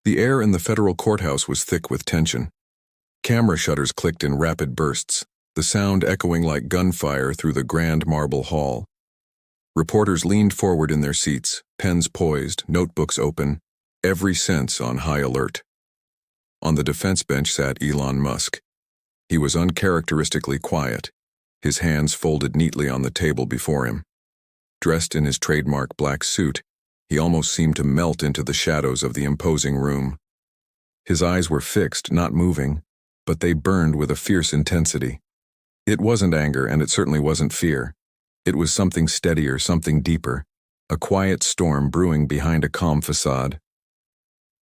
The air in the federal courthouse was thick with tension. Camera shutters clicked in rapid bursts, the sound echoing like gunfire through the grand marble hall. Reporters leaned forward in their seats, pens poised, notebooks open, every sense on high alert. On the defense bench sat Elon Musk. He was uncharacteristically quiet, his hands folded neatly on the table before him. Dressed in his trademark black suit, he almost seemed to melt into the shadows of the imposing room. His eyes were fixed, not moving, but they burned with a fierce intensity. It wasn't anger, and it certainly wasn't fear. It was something steadier, something deeper, a quiet storm brewing behind a calm facade.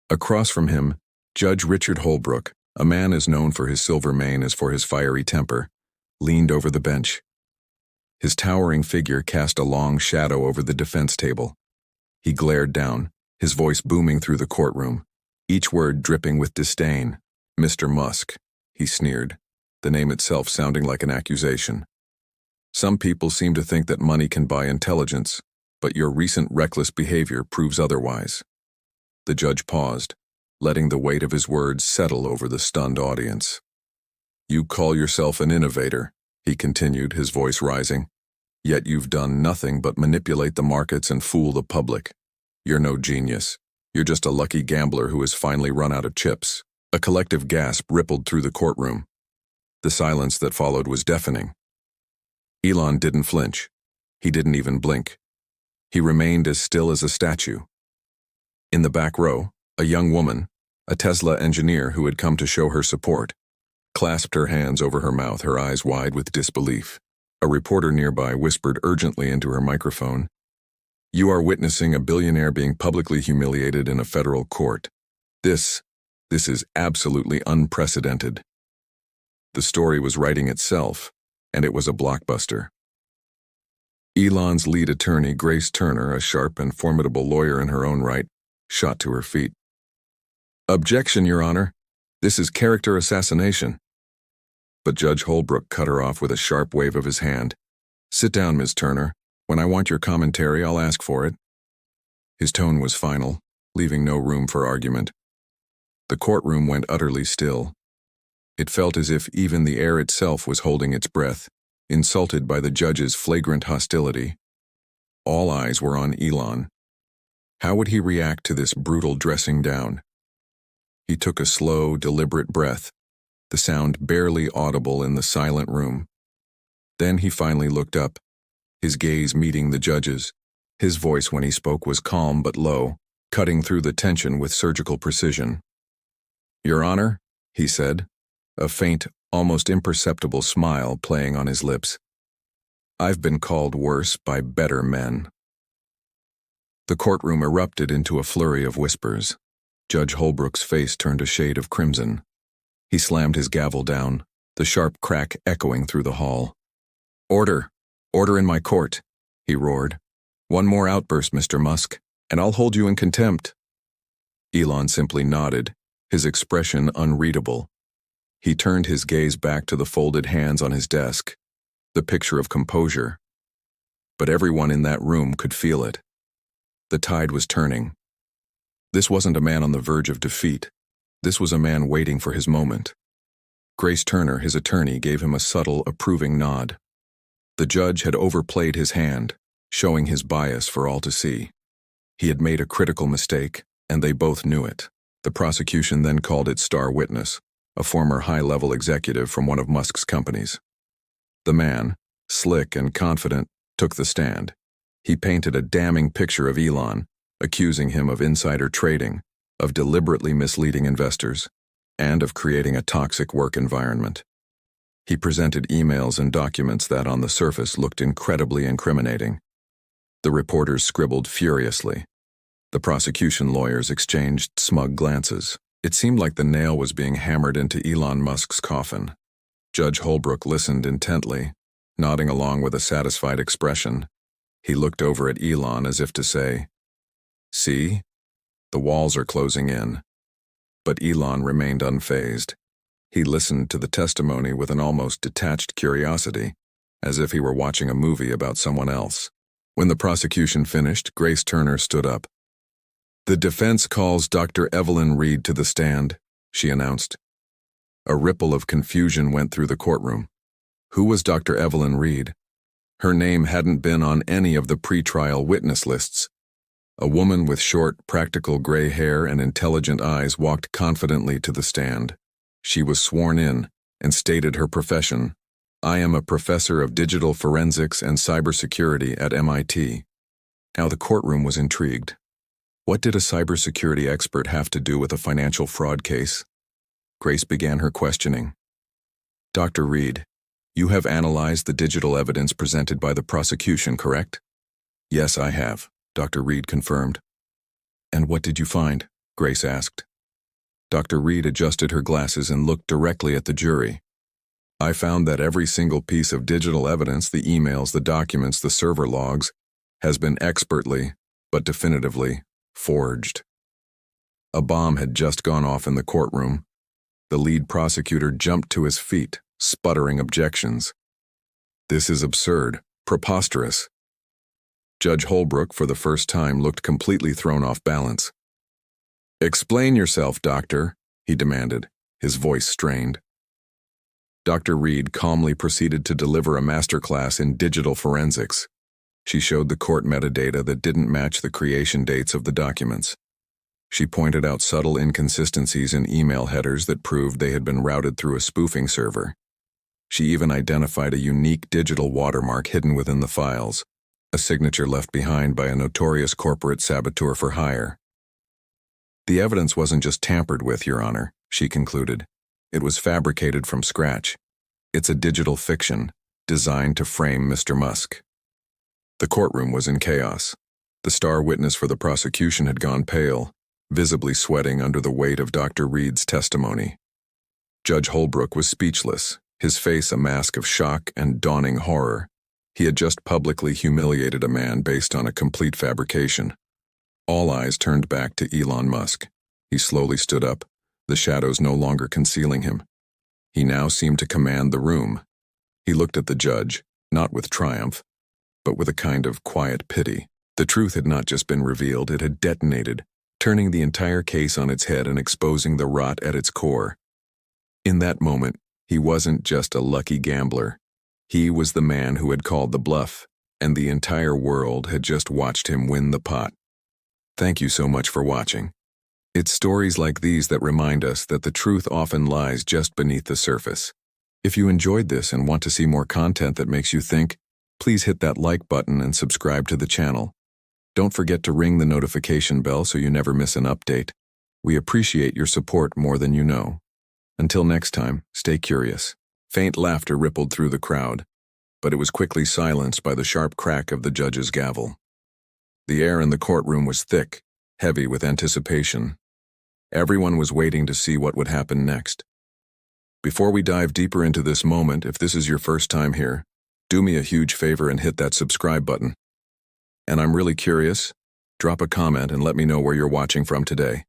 Across from him, Judge Richard Holbrook, a man as known for his silver mane as for his fiery temper, leaned over the bench. His towering figure cast a long shadow over the defense table. He glared down, his voice booming through the courtroom, each word dripping with disdain. "Mr. Musk," he sneered, the name itself sounding like an accusation. "Some people seem to think that money can buy intelligence, but your recent reckless behavior proves otherwise." The judge paused, letting the weight of his words settle over the stunned audience. "You call yourself an innovator," he continued, his voice rising. "Yet you've done nothing but manipulate the markets and fool the public. You're no genius. You're just a lucky gambler who has finally run out of chips." A collective gasp rippled through the courtroom. The silence that followed was deafening. Elon didn't flinch. He didn't even blink. He remained as still as a statue. In the back row, a young woman, a Tesla engineer who had come to show her support, clasped her hands over her mouth, her eyes wide with disbelief. A reporter nearby whispered urgently into her microphone, "You are witnessing a billionaire being publicly humiliated in a federal court. This is absolutely unprecedented." The story was writing itself, and it was a blockbuster. Elon's lead attorney, Grace Turner, a sharp and formidable lawyer in her own right, shot to her feet. "Objection, Your Honor. This is character assassination." But Judge Holbrook cut her off with a sharp wave of his hand. "Sit down, Ms. Turner. When I want your commentary, I'll ask for it." His tone was final, leaving no room for argument. The courtroom went utterly still. It felt as if even the air itself was holding its breath, insulted by the judge's flagrant hostility. All eyes were on Elon. How would he react to this brutal dressing down? He took a slow, deliberate breath, the sound barely audible in the silent room. Then he finally looked up, his gaze meeting the judge's. His voice when he spoke was calm but low, cutting through the tension with surgical precision. "Your Honor," he said, a faint, almost imperceptible smile playing on his lips. "I've been called worse by better men." The courtroom erupted into a flurry of whispers. Judge Holbrook's face turned a shade of crimson. He slammed his gavel down, the sharp crack echoing through the hall. "Order! Order in my court!" he roared. "One more outburst, Mr. Musk, and I'll hold you in contempt." Elon simply nodded, his expression unreadable. He turned his gaze back to the folded hands on his desk, the picture of composure. But everyone in that room could feel it. The tide was turning. This wasn't a man on the verge of defeat. This was a man waiting for his moment. Grace Turner, his attorney, gave him a subtle, approving nod. The judge had overplayed his hand, showing his bias for all to see. He had made a critical mistake, and they both knew it. The prosecution then called its star witness, a former high-level executive from one of Musk's companies. The man, slick and confident, took the stand. He painted a damning picture of Elon, accusing him of insider trading, of deliberately misleading investors, and of creating a toxic work environment. He presented emails and documents that on the surface looked incredibly incriminating. The reporters scribbled furiously. The prosecution lawyers exchanged smug glances. It seemed like the nail was being hammered into Elon Musk's coffin. Judge Holbrook listened intently, nodding along with a satisfied expression. He looked over at Elon as if to say, "See? The walls are closing in." But Elon remained unfazed. He listened to the testimony with an almost detached curiosity, as if he were watching a movie about someone else. When the prosecution finished, Grace Turner stood up. "The defense calls Dr. Evelyn Reed to the stand," she announced. A ripple of confusion went through the courtroom. Who was Dr. Evelyn Reed? Her name hadn't been on any of the pretrial witness lists. A woman with short, practical gray hair and intelligent eyes walked confidently to the stand. She was sworn in and stated her profession. "I am a professor of digital forensics and cybersecurity at MIT. Now the courtroom was intrigued. What did a cybersecurity expert have to do with a financial fraud case? Grace began her questioning. "Dr. Reed, you have analyzed the digital evidence presented by the prosecution, correct?" "Yes, I have," Dr. Reed confirmed. "And what did you find?" Grace asked. Dr. Reed adjusted her glasses and looked directly at the jury. "I found that every single piece of digital evidence, the emails, the documents, the server logs, has been expertly, but definitively, forged." A bomb had just gone off in the courtroom. The lead prosecutor jumped to his feet, sputtering objections. "This is absurd, preposterous." Judge Holbrook, for the first time, looked completely thrown off balance. "Explain yourself, doctor," he demanded, his voice strained. Dr. Reed calmly proceeded to deliver a masterclass in digital forensics. She showed the court metadata that didn't match the creation dates of the documents. She pointed out subtle inconsistencies in email headers that proved they had been routed through a spoofing server. She even identified a unique digital watermark hidden within the files, a signature left behind by a notorious corporate saboteur for hire. "The evidence wasn't just tampered with, Your Honor," she concluded. "It was fabricated from scratch. It's a digital fiction designed to frame Mr. Musk." The courtroom was in chaos. The star witness for the prosecution had gone pale, visibly sweating under the weight of Dr. Reed's testimony. Judge Holbrook was speechless, his face a mask of shock and dawning horror. He had just publicly humiliated a man based on a complete fabrication. All eyes turned back to Elon Musk. He slowly stood up, the shadows no longer concealing him. He now seemed to command the room. He looked at the judge, not with triumph, but with a kind of quiet pity. The truth had not just been revealed, it had detonated, turning the entire case on its head and exposing the rot at its core. In that moment, he wasn't just a lucky gambler. He was the man who had called the bluff, and the entire world had just watched him win the pot. Thank you so much for watching. It's stories like these that remind us that the truth often lies just beneath the surface. If you enjoyed this and want to see more content that makes you think, please hit that like button and subscribe to the channel. Don't forget to ring the notification bell so you never miss an update. We appreciate your support more than you know. Until next time, stay curious. Faint laughter rippled through the crowd, but it was quickly silenced by the sharp crack of the judge's gavel. The air in the courtroom was thick, heavy with anticipation. Everyone was waiting to see what would happen next. Before we dive deeper into this moment, if this is your first time here, do me a huge favor and hit that subscribe button. And I'm really curious, drop a comment and let me know where you're watching from today.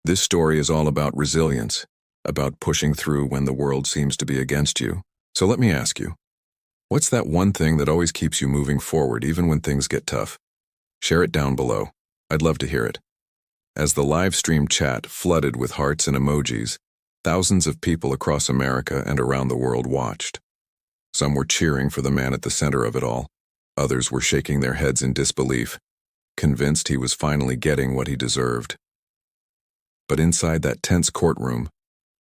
This story is all about resilience, about pushing through when the world seems to be against you. So let me ask you, what's that one thing that always keeps you moving forward even when things get tough? Share it down below. I'd love to hear it. As the live stream chat flooded with hearts and emojis, thousands of people across America and around the world watched. Some were cheering for the man at the center of it all. Others were shaking their heads in disbelief, convinced he was finally getting what he deserved. But inside that tense courtroom,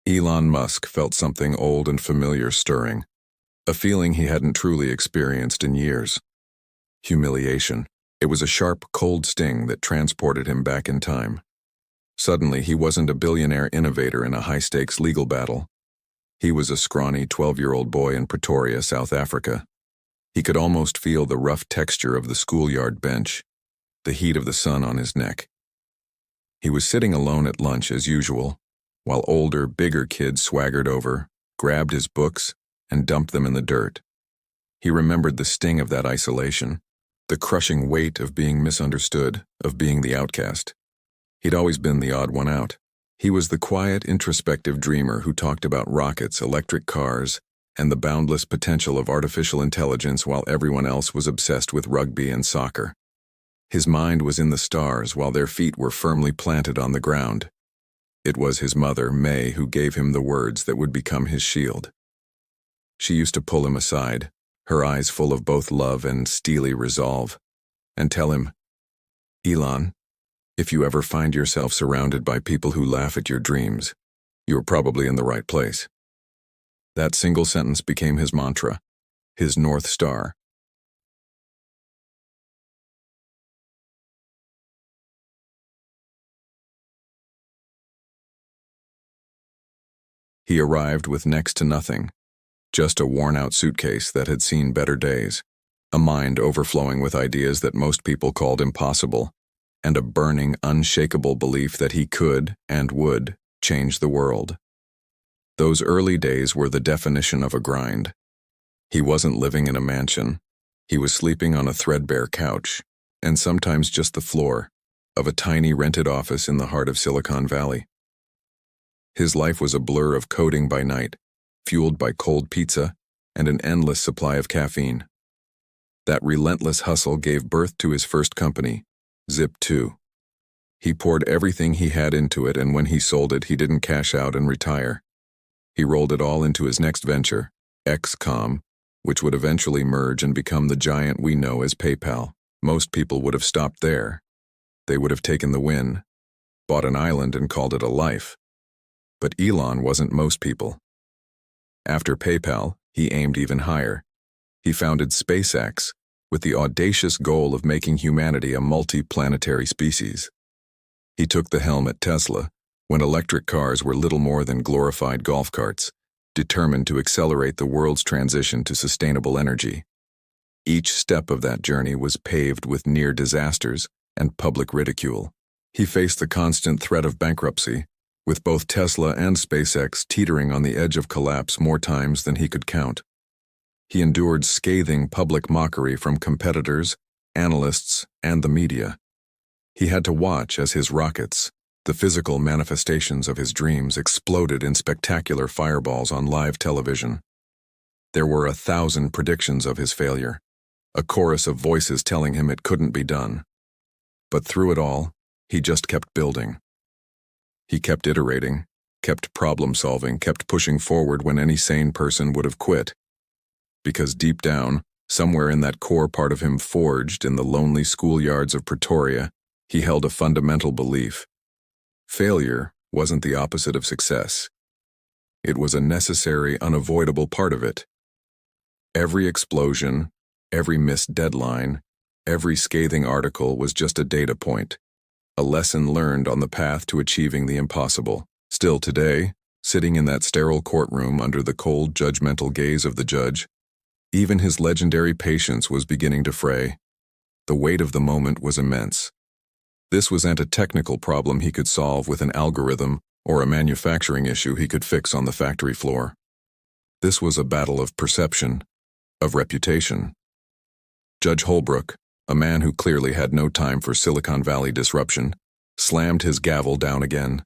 Elon Musk felt something old and familiar stirring, a feeling he hadn't truly experienced in years. Humiliation. It was a sharp, cold sting that transported him back in time. Suddenly, he wasn't a billionaire innovator in a high-stakes legal battle. He was a scrawny 12-year-old boy in Pretoria, South Africa. He could almost feel the rough texture of the schoolyard bench, the heat of the sun on his neck. He was sitting alone at lunch as usual, while older, bigger kids swaggered over, grabbed his books, and dumped them in the dirt. He remembered the sting of that isolation, the crushing weight of being misunderstood, of being the outcast. He'd always been the odd one out. He was the quiet, introspective dreamer who talked about rockets, electric cars, and the boundless potential of artificial intelligence while everyone else was obsessed with rugby and soccer. His mind was in the stars while their feet were firmly planted on the ground. It was his mother, May, who gave him the words that would become his shield. She used to pull him aside, her eyes full of both love and steely resolve, and tell him, "Elon, if you ever find yourself surrounded by people who laugh at your dreams, you're probably in the right place." That single sentence became his mantra, his North Star. He arrived with next to nothing, just a worn-out suitcase that had seen better days, a mind overflowing with ideas that most people called impossible, and a burning, unshakable belief that he could and would change the world. Those early days were the definition of a grind. He wasn't living in a mansion. He was sleeping on a threadbare couch, and sometimes just the floor, of a tiny rented office in the heart of Silicon Valley. His life was a blur of coding by night, fueled by cold pizza and an endless supply of caffeine. That relentless hustle gave birth to his first company, Zip2. He poured everything he had into it, and when he sold it, he didn't cash out and retire. He rolled it all into his next venture, XCOM, which would eventually merge and become the giant we know as PayPal. Most people would have stopped there. They would have taken the win, bought an island and called it a life. But Elon wasn't most people. After PayPal, he aimed even higher. He founded SpaceX with the audacious goal of making humanity a multi-planetary species. He took the helm at Tesla when electric cars were little more than glorified golf carts, determined to accelerate the world's transition to sustainable energy. Each step of that journey was paved with near disasters and public ridicule. He faced the constant threat of bankruptcy, with both Tesla and SpaceX teetering on the edge of collapse more times than he could count. He endured scathing public mockery from competitors, analysts, and the media. He had to watch as his rockets, the physical manifestations of his dreams, exploded in spectacular fireballs on live television. There were 1,000 predictions of his failure, a chorus of voices telling him it couldn't be done. But through it all, he just kept building. He kept iterating, kept problem-solving, kept pushing forward when any sane person would have quit. Because deep down, somewhere in that core part of him forged in the lonely schoolyards of Pretoria, he held a fundamental belief. Failure wasn't the opposite of success. It was a necessary, unavoidable part of it. Every explosion, every missed deadline, every scathing article was just a data point, a lesson learned on the path to achieving the impossible. Still today, sitting in that sterile courtroom under the cold, judgmental gaze of the judge, even his legendary patience was beginning to fray. The weight of the moment was immense. This wasn't a technical problem he could solve with an algorithm or a manufacturing issue he could fix on the factory floor. This was a battle of perception, of reputation. Judge Holbrook, a man who clearly had no time for Silicon Valley disruption, slammed his gavel down again,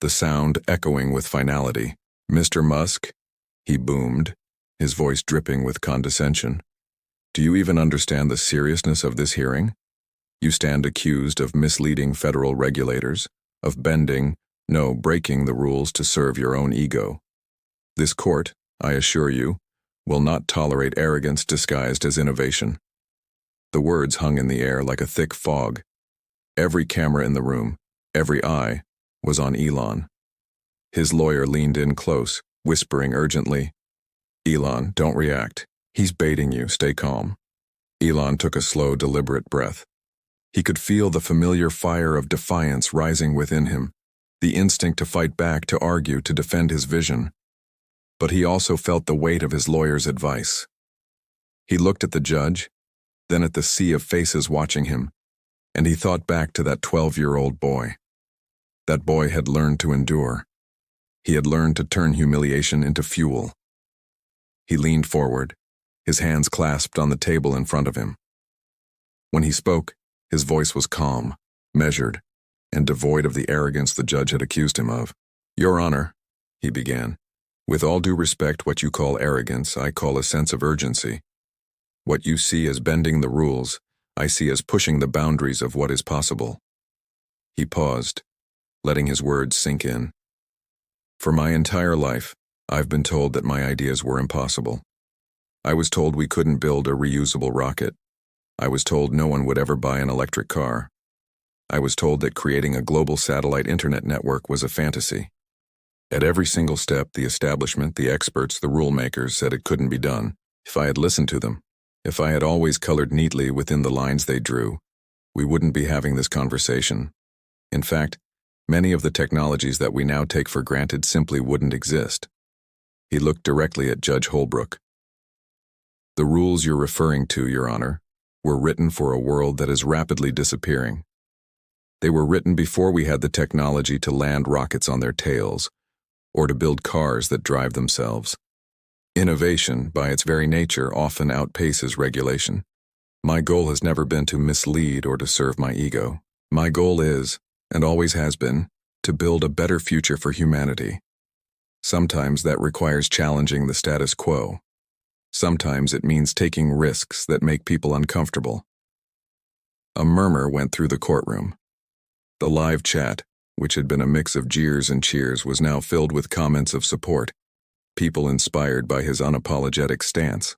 the sound echoing with finality. "Mr. Musk," he boomed, his voice dripping with condescension, "do you even understand the seriousness of this hearing? You stand accused of misleading federal regulators, of bending, no, breaking the rules to serve your own ego. This court, I assure you, will not tolerate arrogance disguised as innovation." The words hung in the air like a thick fog. Every camera in the room, every eye, was on Elon. His lawyer leaned in close, whispering urgently, "Elon, don't react. He's baiting you. Stay calm." Elon took a slow, deliberate breath. He could feel the familiar fire of defiance rising within him, the instinct to fight back, to argue, to defend his vision. But he also felt the weight of his lawyer's advice. He looked at the judge, then at the sea of faces watching him, and he thought back to that 12-year-old boy. That boy had learned to endure. He had learned to turn humiliation into fuel. He leaned forward, his hands clasped on the table in front of him. When he spoke, his voice was calm, measured, and devoid of the arrogance the judge had accused him of. "Your Honor," he began, "with all due respect, what you call arrogance, I call a sense of urgency. What you see as bending the rules, I see as pushing the boundaries of what is possible." He paused, letting his words sink in. "For my entire life, I've been told that my ideas were impossible. I was told we couldn't build a reusable rocket. I was told no one would ever buy an electric car. I was told that creating a global satellite internet network was a fantasy. At every single step, the establishment, the experts, the rule makers said it couldn't be done. If I had listened to them, if I had always colored neatly within the lines they drew, we wouldn't be having this conversation. In fact, many of the technologies that we now take for granted simply wouldn't exist." He looked directly at Judge Holbrook. "The rules you're referring to, Your Honor, were written for a world that is rapidly disappearing. They were written before we had the technology to land rockets on their tails, or to build cars that drive themselves. Innovation, by its very nature, often outpaces regulation. My goal has never been to mislead or to serve my ego. My goal is, and always has been, to build a better future for humanity. Sometimes that requires challenging the status quo. Sometimes it means taking risks that make people uncomfortable." A murmur went through the courtroom. The live chat, which had been a mix of jeers and cheers, was now filled with comments of support, people inspired by his unapologetic stance.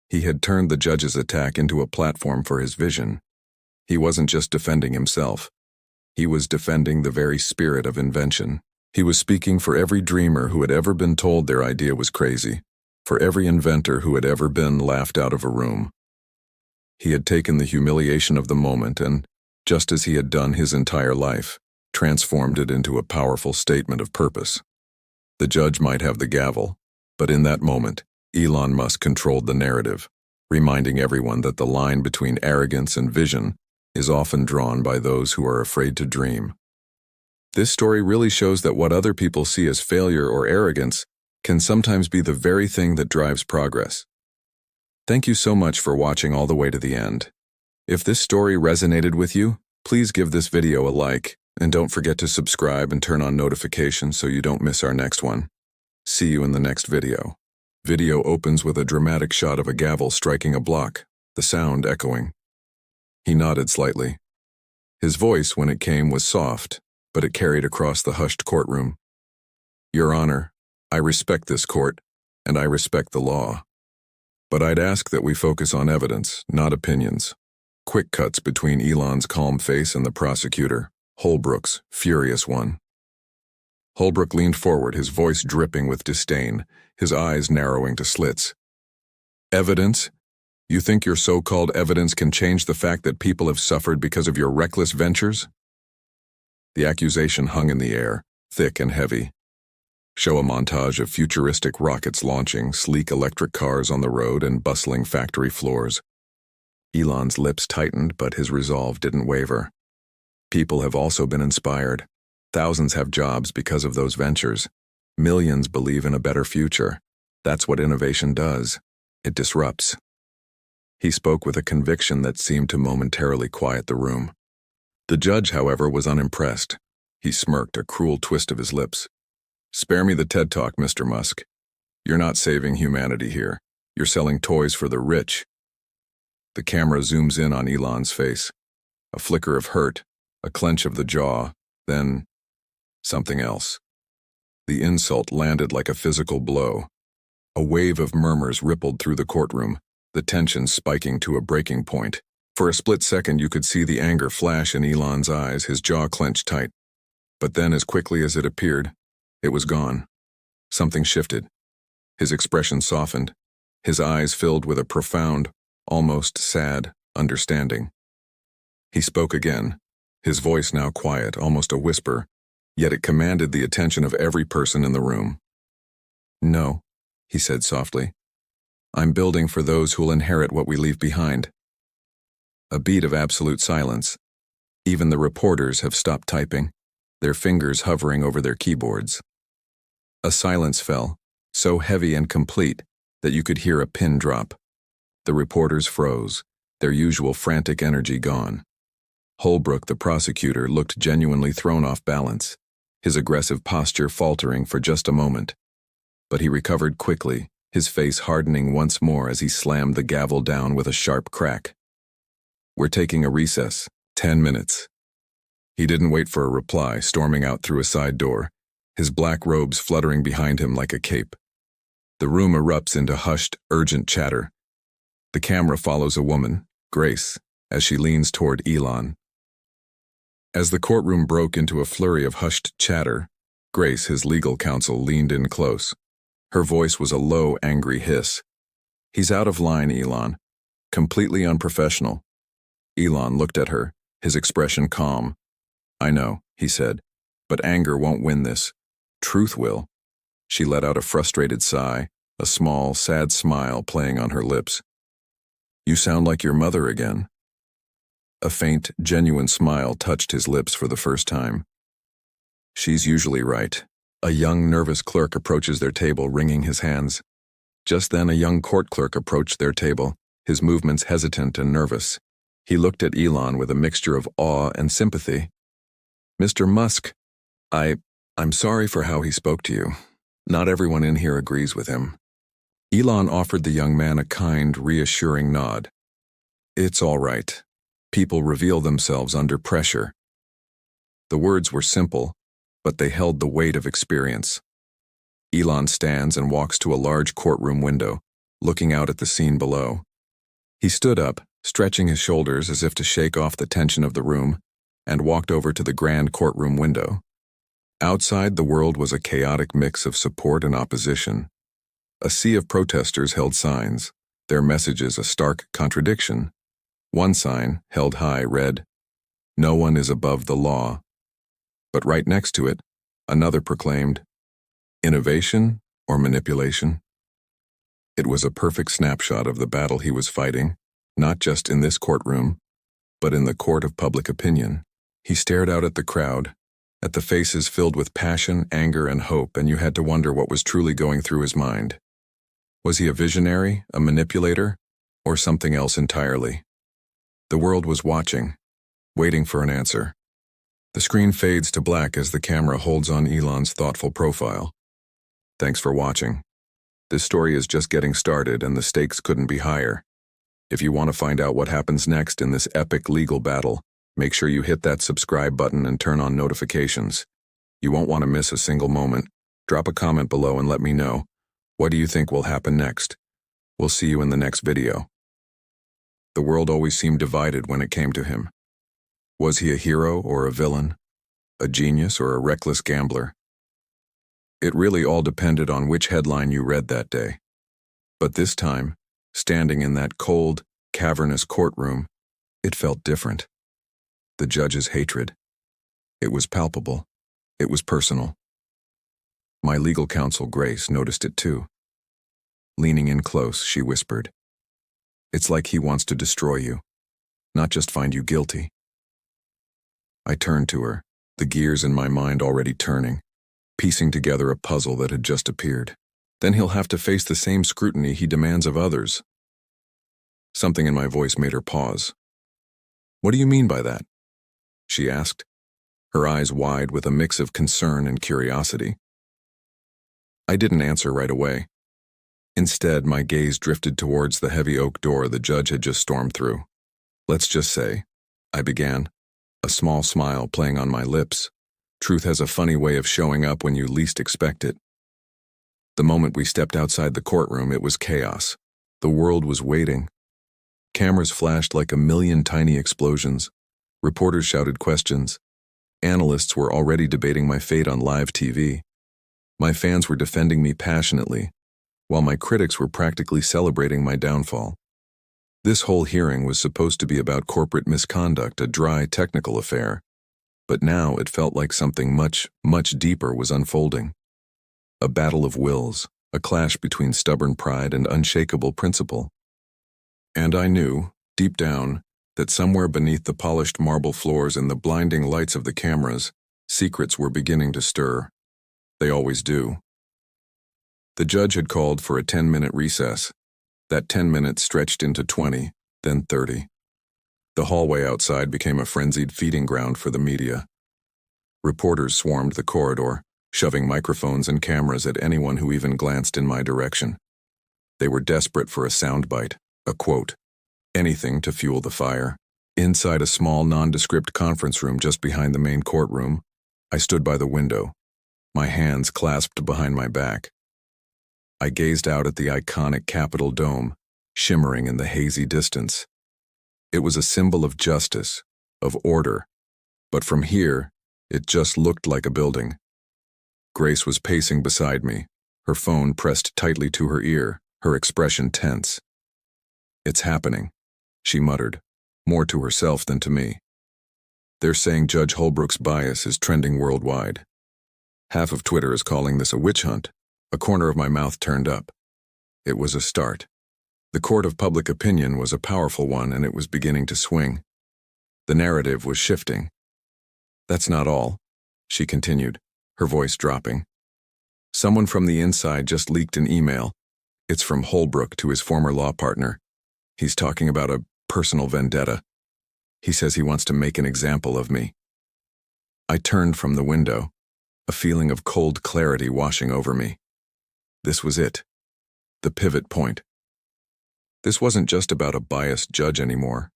He had turned the judge's attack into a platform for his vision. He wasn't just defending himself. He was defending the very spirit of invention. He was speaking for every dreamer who had ever been told their idea was crazy, for every inventor who had ever been laughed out of a room. He had taken the humiliation of the moment and, just as he had done his entire life, transformed it into a powerful statement of purpose. The judge might have the gavel, but in that moment, Elon Musk controlled the narrative, reminding everyone that the line between arrogance and vision is often drawn by those who are afraid to dream. This story really shows that what other people see as failure or arrogance can sometimes be the very thing that drives progress. Thank you so much for watching all the way to the end. If this story resonated with you, please give this video a like, and don't forget to subscribe and turn on notifications so you don't miss our next one. See you in the next video. Video opens with a dramatic shot of a gavel striking a block, the sound echoing. He nodded slightly. His voice, when it came, was soft, but it carried across the hushed courtroom. "Your Honor, I respect this court, and I respect the law. But I'd ask that we focus on evidence, not opinions." Quick cuts between Elon's calm face and the prosecutor, Holbrook's furious one. Holbrook leaned forward, his voice dripping with disdain, his eyes narrowing to slits. "Evidence? You think your so-called evidence can change the fact that people have suffered because of your reckless ventures?" The accusation hung in the air, thick and heavy. Show a montage of futuristic rockets launching, sleek electric cars on the road, and bustling factory floors. Elon's lips tightened, but his resolve didn't waver. People have also been inspired. Thousands have jobs because of those ventures. Millions believe in a better future. That's what innovation does. It disrupts. He spoke with a conviction that seemed to momentarily quiet the room. The judge, however, was unimpressed. He smirked, a cruel twist of his lips. "Spare me the TED Talk, Mr. Musk. You're not saving humanity here. You're selling toys for the rich." The camera zooms in on Elon's face. A flicker of hurt, a clench of the jaw, then something else. The insult landed like a physical blow. A wave of murmurs rippled through the courtroom, the tension spiking to a breaking point. For a split second you could see the anger flash in Elon's eyes, his jaw clenched tight. But then, as quickly as it appeared, it was gone. Something shifted. His expression softened, his eyes filled with a profound, almost sad, understanding. He spoke again, his voice now quiet, almost a whisper, yet it commanded the attention of every person in the room. "No," he said softly. "I'm building for those who'll inherit what we leave behind." A beat of absolute silence. Even the reporters have stopped typing, their fingers hovering over their keyboards. A silence fell, so heavy and complete that you could hear a pin drop. The reporters froze, their usual frantic energy gone. Holbrook, the prosecutor, looked genuinely thrown off balance, his aggressive posture faltering for just a moment. But he recovered quickly, his face hardening once more as he slammed the gavel down with a sharp crack. We're taking a recess. 10 minutes. He didn't wait for a reply, storming out through a side door, his black robes fluttering behind him like a cape. The room erupts into hushed, urgent chatter. The camera follows a woman, Grace, as she leans toward Elon. As the courtroom broke into a flurry of hushed chatter, Grace, his legal counsel, leaned in close. Her voice was a low, angry hiss. "He's out of line, Elon. Completely unprofessional." Elon looked at her, his expression calm. "I know," he said, "but anger won't win this. Truth will." She let out a frustrated sigh, a small, sad smile playing on her lips. "You sound like your mother again." A faint, genuine smile touched his lips for the first time. "She's usually right." A young, nervous clerk approaches their table, wringing his hands. Just then, a young court clerk approached their table, his movements hesitant and nervous. He looked at Elon with a mixture of awe and sympathy. "Mr. Musk, I'm sorry for how he spoke to you. Not everyone in here agrees with him." Elon offered the young man a kind, reassuring nod. "It's all right. People reveal themselves under pressure." The words were simple, but they held the weight of experience. Elon stands and walks to a large courtroom window, looking out at the scene below. He stood up, stretching his shoulders as if to shake off the tension of the room, and walked over to the grand courtroom window. Outside, the world was a chaotic mix of support and opposition. A sea of protesters held signs, their messages a stark contradiction. One sign, held high, read, "No one is above the law." But right next to it, another proclaimed, "Innovation or manipulation?" It was a perfect snapshot of the battle he was fighting, not just in this courtroom, but in the court of public opinion. He stared out at the crowd, at the faces filled with passion, anger, and hope, and you had to wonder what was truly going through his mind. Was he a visionary, a manipulator, or something else entirely? The world was watching, waiting for an answer. The screen fades to black as the camera holds on Elon's thoughtful profile. Thanks for watching. This story is just getting started and the stakes couldn't be higher. If you want to find out what happens next in this epic legal battle, make sure you hit that subscribe button and turn on notifications. You won't want to miss a single moment. Drop a comment below and let me know. What do you think will happen next? We'll see you in the next video. The world always seemed divided when it came to him. Was he a hero or a villain? A genius or a reckless gambler? It really all depended on which headline you read that day. But this time, standing in that cold, cavernous courtroom, it felt different. The judge's hatred. It was palpable. It was personal. My legal counsel, Grace, noticed it too. Leaning in close, she whispered, "It's like he wants to destroy you, not just find you guilty." I turned to her, the gears in my mind already turning, piecing together a puzzle that had just appeared. Then he'll have to face the same scrutiny he demands of others. Something in my voice made her pause. "What do you mean by that?" she asked, her eyes wide with a mix of concern and curiosity. I didn't answer right away. Instead, my gaze drifted towards the heavy oak door the judge had just stormed through. "Let's just say," I began, a small smile playing on my lips. Truth has a funny way of showing up when you least expect it. The moment we stepped outside the courtroom, it was chaos. The world was waiting. Cameras flashed like a million tiny explosions. Reporters shouted questions. Analysts were already debating my fate on live TV. My fans were defending me passionately, while my critics were practically celebrating my downfall. This whole hearing was supposed to be about corporate misconduct, a dry, technical affair. But now it felt like something much, much deeper was unfolding. A battle of wills, a clash between stubborn pride and unshakable principle. And I knew, deep down, that somewhere beneath the polished marble floors and the blinding lights of the cameras, secrets were beginning to stir. They always do. The judge had called for a 10-minute recess. That 10 minutes stretched into 20, then 30. The hallway outside became a frenzied feeding ground for the media. Reporters swarmed the corridor, shoving microphones and cameras at anyone who even glanced in my direction. They were desperate for a soundbite, a quote, anything to fuel the fire. Inside a small, nondescript conference room just behind the main courtroom, I stood by the window, my hands clasped behind my back. I gazed out at the iconic Capitol dome, shimmering in the hazy distance. It was a symbol of justice, of order, but from here, it just looked like a building. Grace was pacing beside me, her phone pressed tightly to her ear, her expression tense. "It's happening," she muttered, more to herself than to me. "They're saying Judge Holbrook's bias is trending worldwide. Half of Twitter is calling this a witch hunt." A corner of my mouth turned up. It was a start. The court of public opinion was a powerful one, and it was beginning to swing. The narrative was shifting. "That's not all," she continued, her voice dropping. "Someone from the inside just leaked an email. It's from Holbrook to his former law partner. He's talking about a personal vendetta. He says he wants to make an example of me." I turned from the window, a feeling of cold clarity washing over me. This was it. The pivot point. This wasn't just about a biased judge anymore.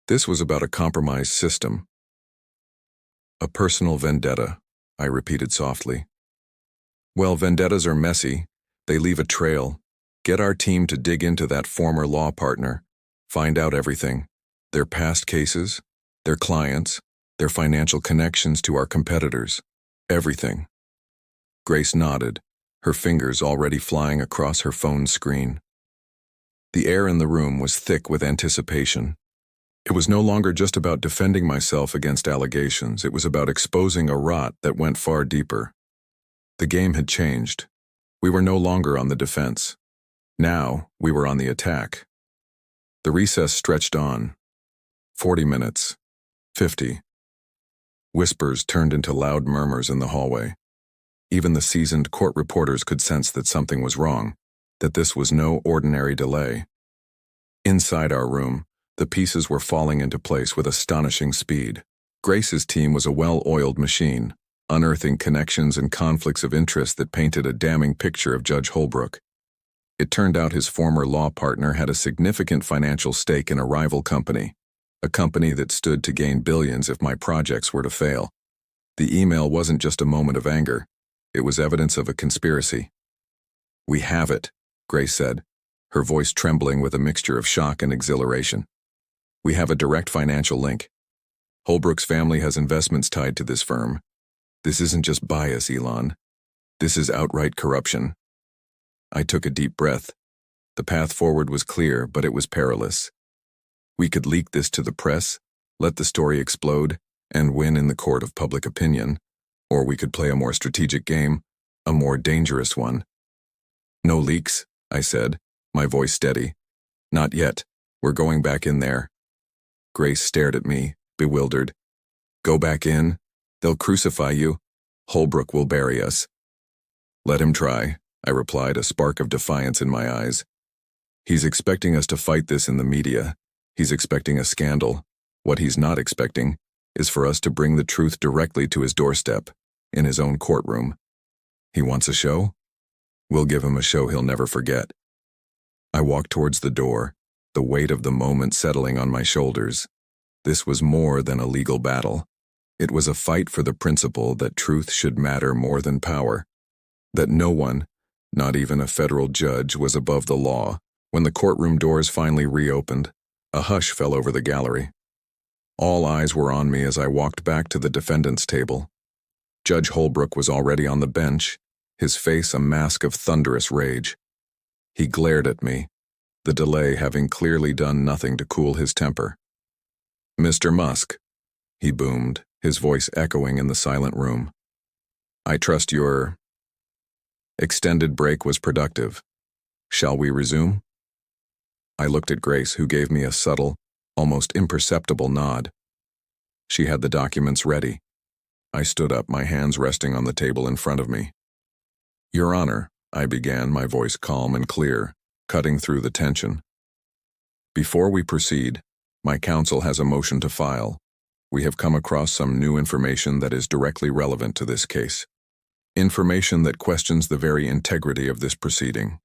This was about a compromised system. "A personal vendetta," I repeated softly. "Well, vendettas are messy. They leave a trail. Get our team to dig into that former law partner. Find out everything. Their past cases, their clients, their financial connections to our competitors. Everything." Grace nodded, her fingers already flying across her phone screen. The air in the room was thick with anticipation. It was no longer just about defending myself against allegations. It was about exposing a rot that went far deeper. The game had changed. We were no longer on the defense. Now, we were on the attack. The recess stretched on. 40 minutes. 50. Whispers turned into loud murmurs in the hallway. Even the seasoned court reporters could sense that something was wrong, that this was no ordinary delay. Inside our room, the pieces were falling into place with astonishing speed. Grace's team was a well-oiled machine, unearthing connections and conflicts of interest that painted a damning picture of Judge Holbrook. It turned out his former law partner had a significant financial stake in a rival company, a company that stood to gain billions if my projects were to fail. The email wasn't just a moment of anger. It was evidence of a conspiracy. "We have it," Grace said, her voice trembling with a mixture of shock and exhilaration. "We have a direct financial link. Holbrook's family has investments tied to this firm. This isn't just bias, Elon. This is outright corruption." I took a deep breath. The path forward was clear, but it was perilous. We could leak this to the press, let the story explode, and win in the court of public opinion. Or we could play a more strategic game, a more dangerous one. "No leaks," I said, my voice steady. "Not yet. We're going back in there." Grace stared at me, bewildered. "Go back in? They'll crucify you. Holbrook will bury us." "Let him try," I replied, a spark of defiance in my eyes. "He's expecting us to fight this in the media. He's expecting a scandal. What he's not expecting is for us to bring the truth directly to his doorstep, in his own courtroom. He wants a show? We'll give him a show he'll never forget." I walked towards the door, the weight of the moment settling on my shoulders. This was more than a legal battle. It was a fight for the principle that truth should matter more than power, that no one, not even a federal judge, was above the law. When the courtroom doors finally reopened, a hush fell over the gallery. All eyes were on me as I walked back to the defendant's table. Judge Holbrook was already on the bench, his face a mask of thunderous rage. He glared at me, the delay having clearly done nothing to cool his temper. "Mr. Musk," he boomed, his voice echoing in the silent room. "I trust your extended break was productive. Shall we resume?" I looked at Grace, who gave me a subtle, almost imperceptible nod. She had the documents ready. I stood up, my hands resting on the table in front of me. "Your Honor," I began, my voice calm and clear, cutting through the tension. "Before we proceed, my counsel has a motion to file. We have come across some new information that is directly relevant to this case. Information that questions the very integrity of this proceeding."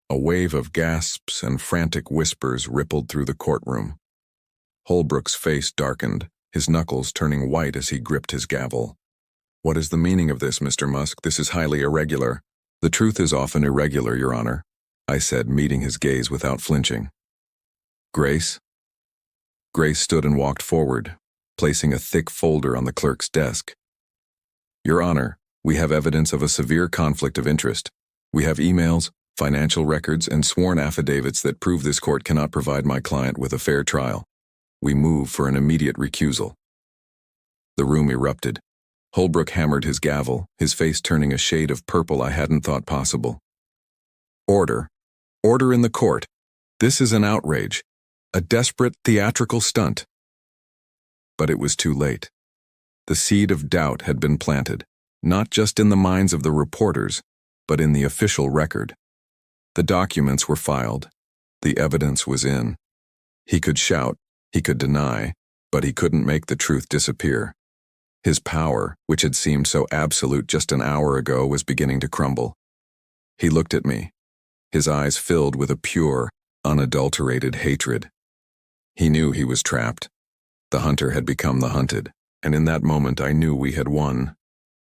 A wave of gasps and frantic whispers rippled through the courtroom. Holbrook's face darkened, his knuckles turning white as he gripped his gavel. "What is the meaning of this, Mr. Musk? This is highly irregular." "The truth is often irregular, Your Honor," I said, meeting his gaze without flinching. "Grace?" Grace stood and walked forward, placing a thick folder on the clerk's desk. "Your Honor, we have evidence of a severe conflict of interest. We have emails, financial records, and sworn affidavits that prove this court cannot provide my client with a fair trial. We move for an immediate recusal." The room erupted. Holbrook hammered his gavel, his face turning a shade of purple I hadn't thought possible. "Order. Order in the court. This is an outrage. A desperate theatrical stunt." But it was too late. The seed of doubt had been planted, not just in the minds of the reporters, but in the official record. The documents were filed. The evidence was in. He could shout, he could deny, but he couldn't make the truth disappear. His power, which had seemed so absolute just an hour ago, was beginning to crumble. He looked at me, his eyes filled with a pure, unadulterated hatred. He knew he was trapped. The hunter had become the hunted, and in that moment I knew we had won.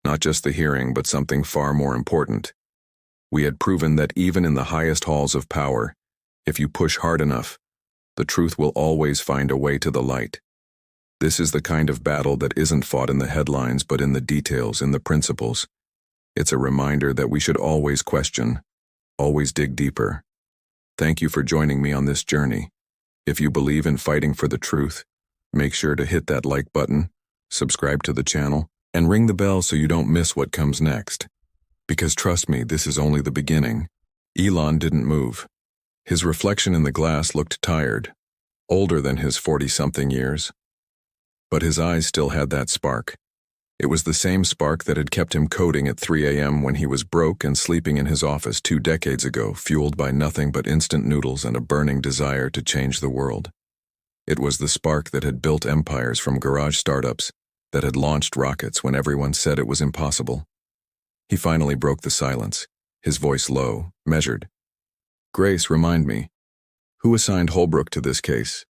Not just the hearing, but something far more important. We had proven that even in the highest halls of power, if you push hard enough, the truth will always find a way to the light. This is the kind of battle that isn't fought in the headlines, but in the details, in the principles. It's a reminder that we should always question, always dig deeper. Thank you for joining me on this journey. If you believe in fighting for the truth, make sure to hit that like button, subscribe to the channel, and ring the bell so you don't miss what comes next. Because trust me, this is only the beginning. Elon didn't move. His reflection in the glass looked tired, older than his 40-something years. But his eyes still had that spark. It was the same spark that had kept him coding at 3 a.m. when he was broke and sleeping in his office 2 decades ago, fueled by nothing but instant noodles and a burning desire to change the world. It was the spark that had built empires from garage startups, that had launched rockets when everyone said it was impossible. He finally broke the silence, his voice low, measured. "Grace, remind me, who assigned Holbrook to this case?"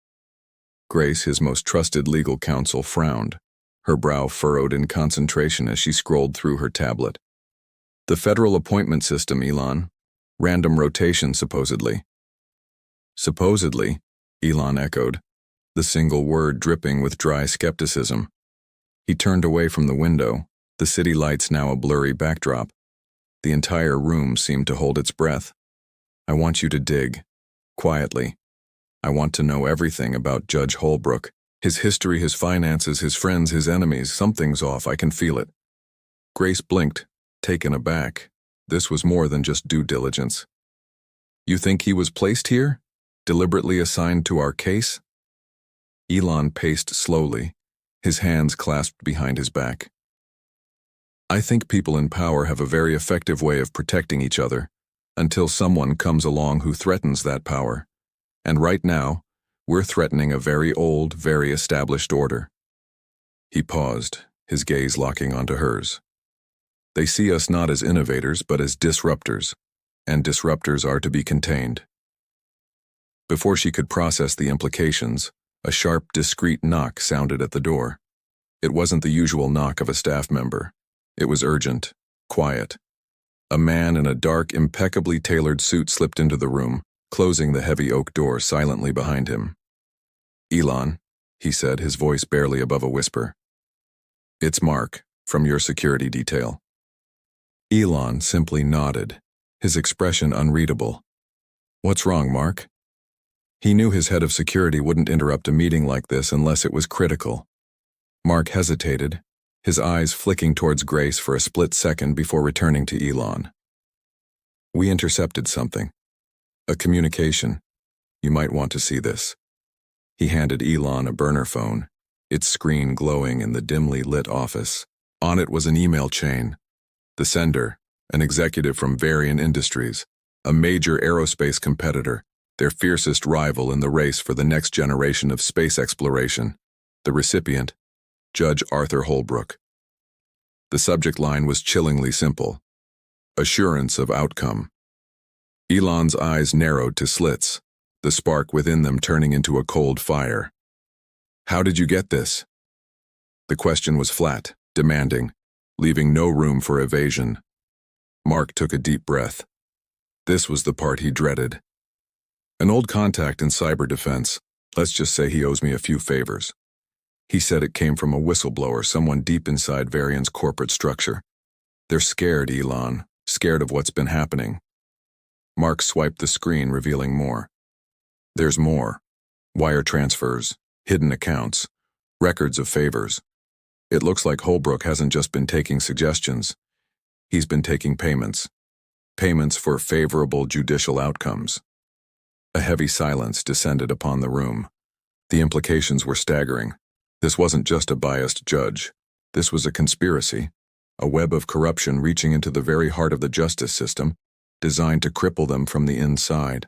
Grace, his most trusted legal counsel, frowned, her brow furrowed in concentration as she scrolled through her tablet. "The federal appointment system, Elon. Random rotation, supposedly." "Supposedly," Elon echoed, the single word dripping with dry skepticism. He turned away from the window, the city lights now a blurry backdrop. The entire room seemed to hold its breath. "I want you to dig. Quietly. I want to know everything about Judge Holbrook. His history, his finances, his friends, his enemies. Something's off, I can feel it." Grace blinked, taken aback. This was more than just due diligence. "You think he was placed here? Deliberately assigned to our case?" Elon paced slowly, his hands clasped behind his back. "I think people in power have a very effective way of protecting each other, until someone comes along who threatens that power. And right now, we're threatening a very old, very established order." He paused, his gaze locking onto hers. "They see us not as innovators, but as disruptors, and disruptors are to be contained." Before she could process the implications, a sharp, discreet knock sounded at the door. It wasn't the usual knock of a staff member. It was urgent, quiet. A man in a dark, impeccably tailored suit slipped into the room, closing the heavy oak door silently behind him. "Elon," he said, his voice barely above a whisper. "It's Mark, from your security detail." Elon simply nodded, his expression unreadable. "What's wrong, Mark?" He knew his head of security wouldn't interrupt a meeting like this unless it was critical. Mark hesitated, his eyes flicking towards Grace for a split second before returning to Elon. "We intercepted something. A communication. You might want to see this." He handed Elon a burner phone, its screen glowing in the dimly lit office. On it was an email chain. The sender, an executive from Varian Industries, a major aerospace competitor, their fiercest rival in the race for the next generation of space exploration. The recipient, Judge Arthur Holbrook. The subject line was chillingly simple. Assurance of outcome. Elon's eyes narrowed to slits, the spark within them turning into a cold fire. How did you get this? The question was flat, demanding, leaving no room for evasion. Mark took a deep breath. This was the part he dreaded. An old contact in cyber defense. Let's just say he owes me a few favors. He said it came from a whistleblower, someone deep inside Varian's corporate structure. They're scared, Elon, scared of what's been happening. Mark swiped the screen, revealing more. There's more. Wire transfers, hidden accounts, records of favors. It looks like Holbrook hasn't just been taking suggestions. He's been taking payments. Payments for favorable judicial outcomes. A heavy silence descended upon the room. The implications were staggering. This wasn't just a biased judge. This was a conspiracy, a web of corruption reaching into the very heart of the justice system, designed to cripple them from the inside.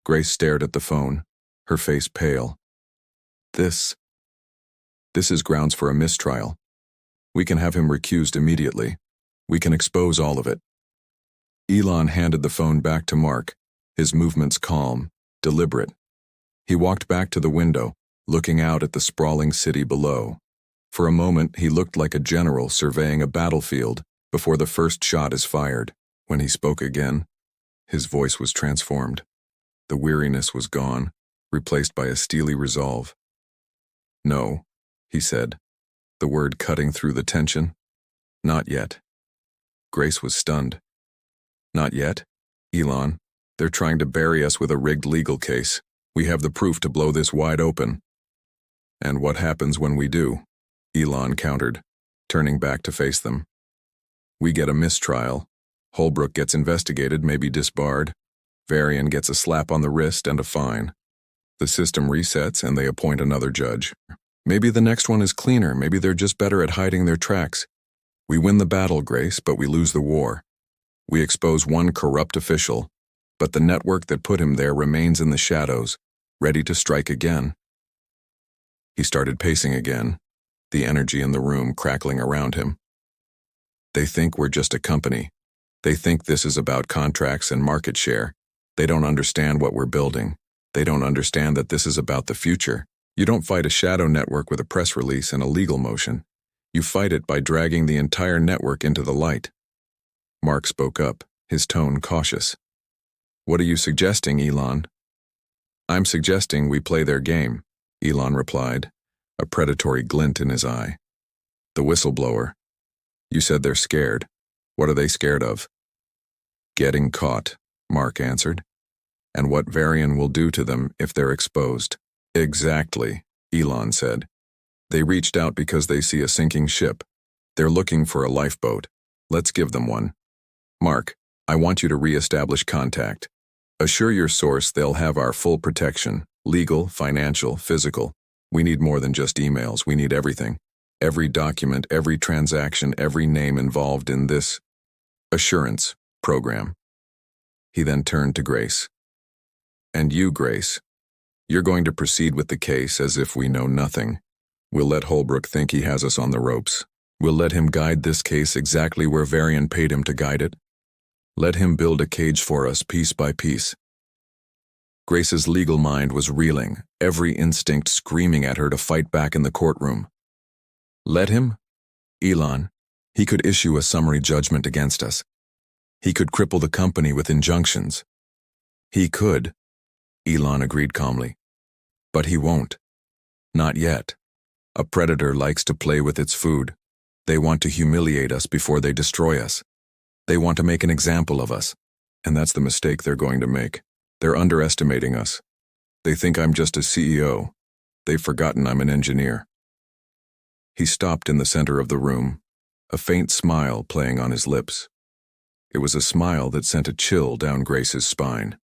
Grace stared at the phone, her face pale. This is grounds for a mistrial. We can have him recused immediately. We can expose all of it. Elon handed the phone back to Mark, his movements calm, deliberate. He walked back to the window, looking out at the sprawling city below. For a moment, he looked like a general surveying a battlefield before the first shot is fired. When he spoke again, his voice was transformed. The weariness was gone, replaced by a steely resolve. No, he said, the word cutting through the tension. Not yet. Grace was stunned. Not yet? Elon, they're trying to bury us with a rigged legal case. We have the proof to blow this wide open. And what happens when we do? Elon countered, turning back to face them. We get a mistrial. Holbrook gets investigated, maybe disbarred. Varian gets a slap on the wrist and a fine. The system resets and they appoint another judge. Maybe the next one is cleaner, maybe they're just better at hiding their tracks. We win the battle, Grace, but we lose the war. We expose one corrupt official, but the network that put him there remains in the shadows, ready to strike again. He started pacing again, the energy in the room crackling around him. They think we're just a company. They think this is about contracts and market share. They don't understand what we're building. They don't understand that this is about the future. You don't fight a shadow network with a press release and a legal motion. You fight it by dragging the entire network into the light. Mark spoke up, his tone cautious. What are you suggesting, Elon? I'm suggesting we play their game, Elon replied, a predatory glint in his eye. The whistleblower. You said they're scared. What are they scared of? Getting caught, Mark answered. And what Varian will do to them if they're exposed. Exactly, Elon said. They reached out because they see a sinking ship. They're looking for a lifeboat. Let's give them one. Mark, I want you to re-establish contact. Assure your source they'll have our full protection, legal, financial, physical. We need more than just emails, we need everything. Every document, every transaction, every name involved in this assurance program. He then turned to Grace. And you, Grace, you're going to proceed with the case as if we know nothing. We'll let Holbrook think he has us on the ropes. We'll let him guide this case exactly where Varian paid him to guide it. Let him build a cage for us piece by piece. Grace's legal mind was reeling, every instinct screaming at her to fight back in the courtroom. Let him? Elon. He could issue a summary judgment against us. He could cripple the company with injunctions. He could, Elon agreed calmly. But he won't. Not yet. A predator likes to play with its food. They want to humiliate us before they destroy us. They want to make an example of us. And that's the mistake they're going to make. They're underestimating us. They think I'm just a CEO. They've forgotten I'm an engineer. He stopped in the center of the room, a faint smile playing on his lips. It was a smile that sent a chill down Grace's spine.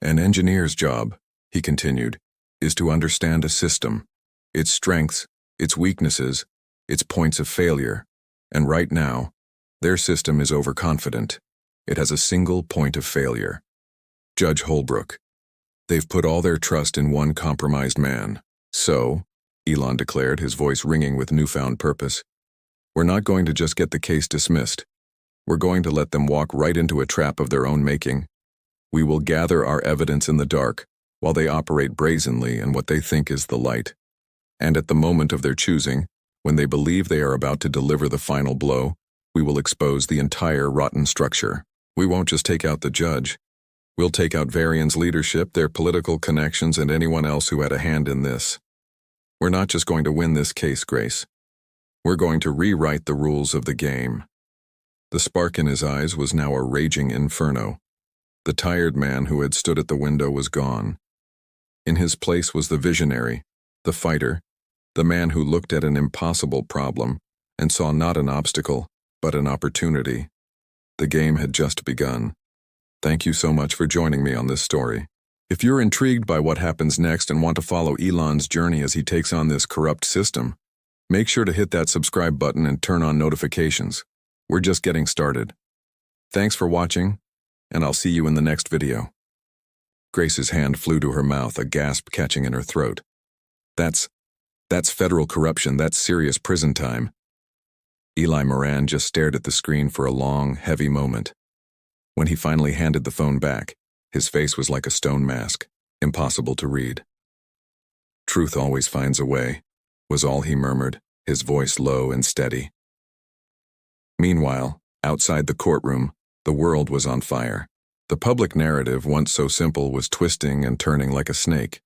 An engineer's job, he continued, is to understand a system, its strengths, its weaknesses, its points of failure. And right now, their system is overconfident. It has a single point of failure. Judge Holbrook. They've put all their trust in one compromised man. So, Elon declared, his voice ringing with newfound purpose, we're not going to just get the case dismissed. We're going to let them walk right into a trap of their own making. We will gather our evidence in the dark, while they operate brazenly in what they think is the light. And at the moment of their choosing, when they believe they are about to deliver the final blow, we will expose the entire rotten structure. We won't just take out the judge. We'll take out Varian's leadership, their political connections, and anyone else who had a hand in this. We're not just going to win this case, Grace. We're going to rewrite the rules of the game. The spark in his eyes was now a raging inferno. The tired man who had stood at the window was gone. In his place was the visionary, the fighter, the man who looked at an impossible problem and saw not an obstacle, but an opportunity. The game had just begun. Thank you so much for joining me on this story. If you're intrigued by what happens next and want to follow Elon's journey as he takes on this corrupt system, make sure to hit that subscribe button and turn on notifications. We're just getting started. Thanks for watching, and I'll see you in the next video. Grace's hand flew to her mouth, a gasp catching in her throat. That's federal corruption. That's serious prison time. Eli Moran just stared at the screen for a long, heavy moment. When he finally handed the phone back, his face was like a stone mask, impossible to read. Truth always finds a way, was all he murmured, his voice low and steady. Meanwhile, outside the courtroom, the world was on fire. The public narrative, once so simple, was twisting and turning like a snake.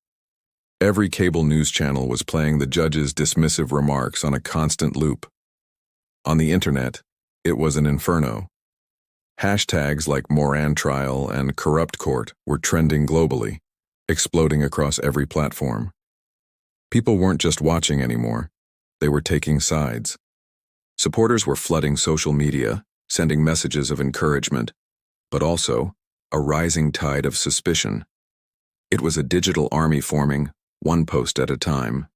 Every cable news channel was playing the judge's dismissive remarks on a constant loop. On the internet, it was an inferno. Hashtags like Moran trial and corrupt court were trending globally, exploding across every platform. People weren't just watching anymore, they were taking sides. Supporters were flooding social media, sending messages of encouragement, but also a rising tide of suspicion. It was a digital army forming, one post at a time.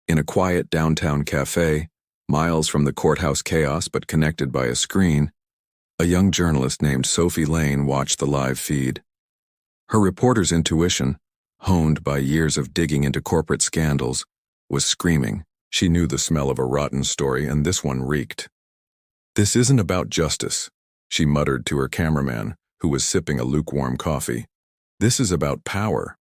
In a quiet downtown cafe, miles from the courthouse chaos but connected by a screen, a young journalist named Sophie Lane watched the live feed. Her reporter's intuition, honed by years of digging into corporate scandals, was screaming. She knew the smell of a rotten story, and this one reeked. "This isn't about justice," she muttered to her cameraman, who was sipping a lukewarm coffee. "This is about power."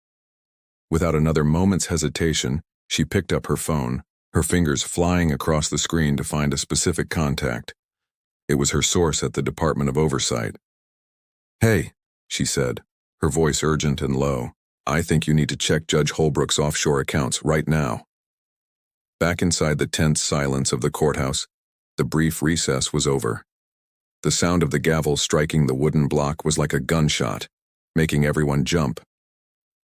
Without another moment's hesitation, she picked up her phone, her fingers flying across the screen to find a specific contact. It was her source at the Department of Oversight. "Hey," she said, her voice urgent and low, "I think you need to check Judge Holbrook's offshore accounts right now." Back inside the tense silence of the courthouse, the brief recess was over. The sound of the gavel striking the wooden block was like a gunshot, making everyone jump.